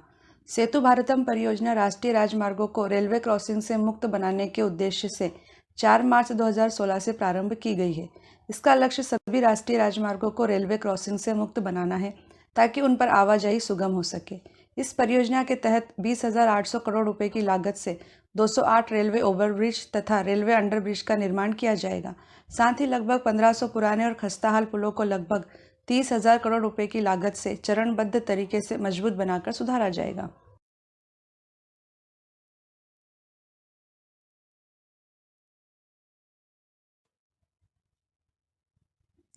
सेतु भारतम परियोजना राष्ट्रीय राजमार्गों को रेलवे क्रॉसिंग से मुक्त बनाने के उद्देश्य से 4 मार्च 2016 से प्रारंभ की गई है। इसका लक्ष्य सभी राष्ट्रीय राजमार्गों को रेलवे क्रॉसिंग से मुक्त बनाना है ताकि उन पर आवाजाही सुगम हो सके। इस परियोजना के तहत 20,800 करोड़ रुपए की लागत से 208 रेलवे ओवरब्रिज तथा रेलवे अंडरब्रिज का निर्माण किया जाएगा। साथ ही लगभग 1500 पुराने और खस्ताहाल पुलों को लगभग 30,000 करोड़ रुपए की लागत से चरणबद्ध तरीके से मजबूत बनाकर सुधारा जाएगा।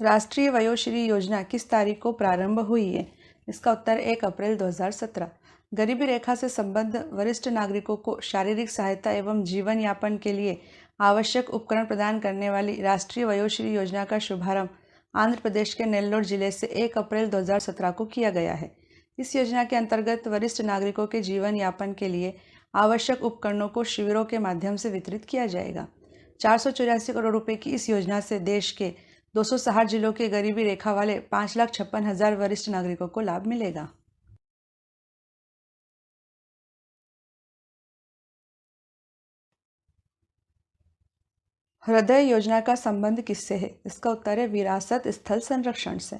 राष्ट्रीय वयोश्री योजना किस तारीख को प्रारंभ हुई है? इसका उत्तर 1 अप्रैल 2017। गरीबी रेखा से संबद्ध वरिष्ठ नागरिकों को शारीरिक सहायता एवं जीवन यापन के लिए आवश्यक उपकरण प्रदान करने वाली राष्ट्रीय वयोश्री योजना का शुभारंभ आंध्र प्रदेश के नेल्लोर जिले से 1 अप्रैल 2017 को किया गया है। इस योजना के अंतर्गत वरिष्ठ नागरिकों के जीवन यापन के लिए आवश्यक उपकरणों को शिविरों के माध्यम से वितरित किया जाएगा। 484 करोड़ रुपए की इस योजना से देश के 260 जिलों के गरीबी रेखा वाले 5,56,000 वरिष्ठ नागरिकों को लाभ मिलेगा। हृदय योजना का संबंध किससे है? इसका उत्तर है विरासत स्थल संरक्षण से।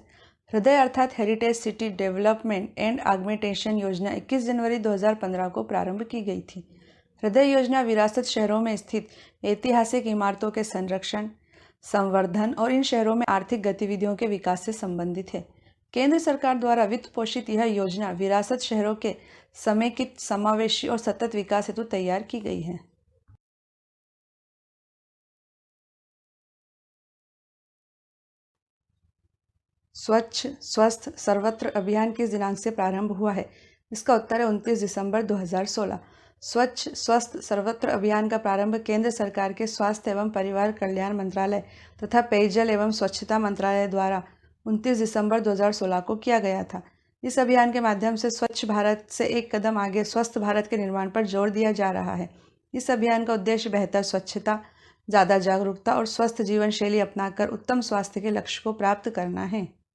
हृदय अर्थात heritage city development and augmentation योजना 21 जनवरी 2015 को प्रारंभ की गई थी। हृदय योजना विरासत शहरों में स्थित ऐतिहासिक इमारतों के संरक्षण, संवर्धन और इन शहरों में आर्थिक गतिविधियों के विकास से संबंधित है। केंद्र सरकार द्वारा वित्त पोषित यह योजना विरासत शहरों के समेकित, समावेशी और सतत विकास हेतु तैयार की गई है। स्वच्छ स्वस्थ सर्वत्र अभियान किस दिनांक से प्रारंभ हुआ है? इसका उत्तर है 29 दिसंबर 2016। स्वच्छ स्वस्थ सर्वत्र अभियान का प्रारंभ केंद्र सरकार के स्वास्थ्य एवं परिवार कल्याण मंत्रालय तथा पेयजल एवं स्वच्छता मंत्रालय द्वारा 29 दिसंबर 2016 को किया गया था। इस अभियान के माध्यम से स्वच्छ भारत से एक कदम आगे स्वस्थ भारत के निर्माण पर जोर दिया जा रहा है। इस अभियान का उद्देश्य बेहतर स्वच्छता, ज़्यादा जागरूकता और स्वस्थ जीवन शैली अपनाकर उत्तम स्वास्थ्य के लक्ष्य को प्राप्त करना है।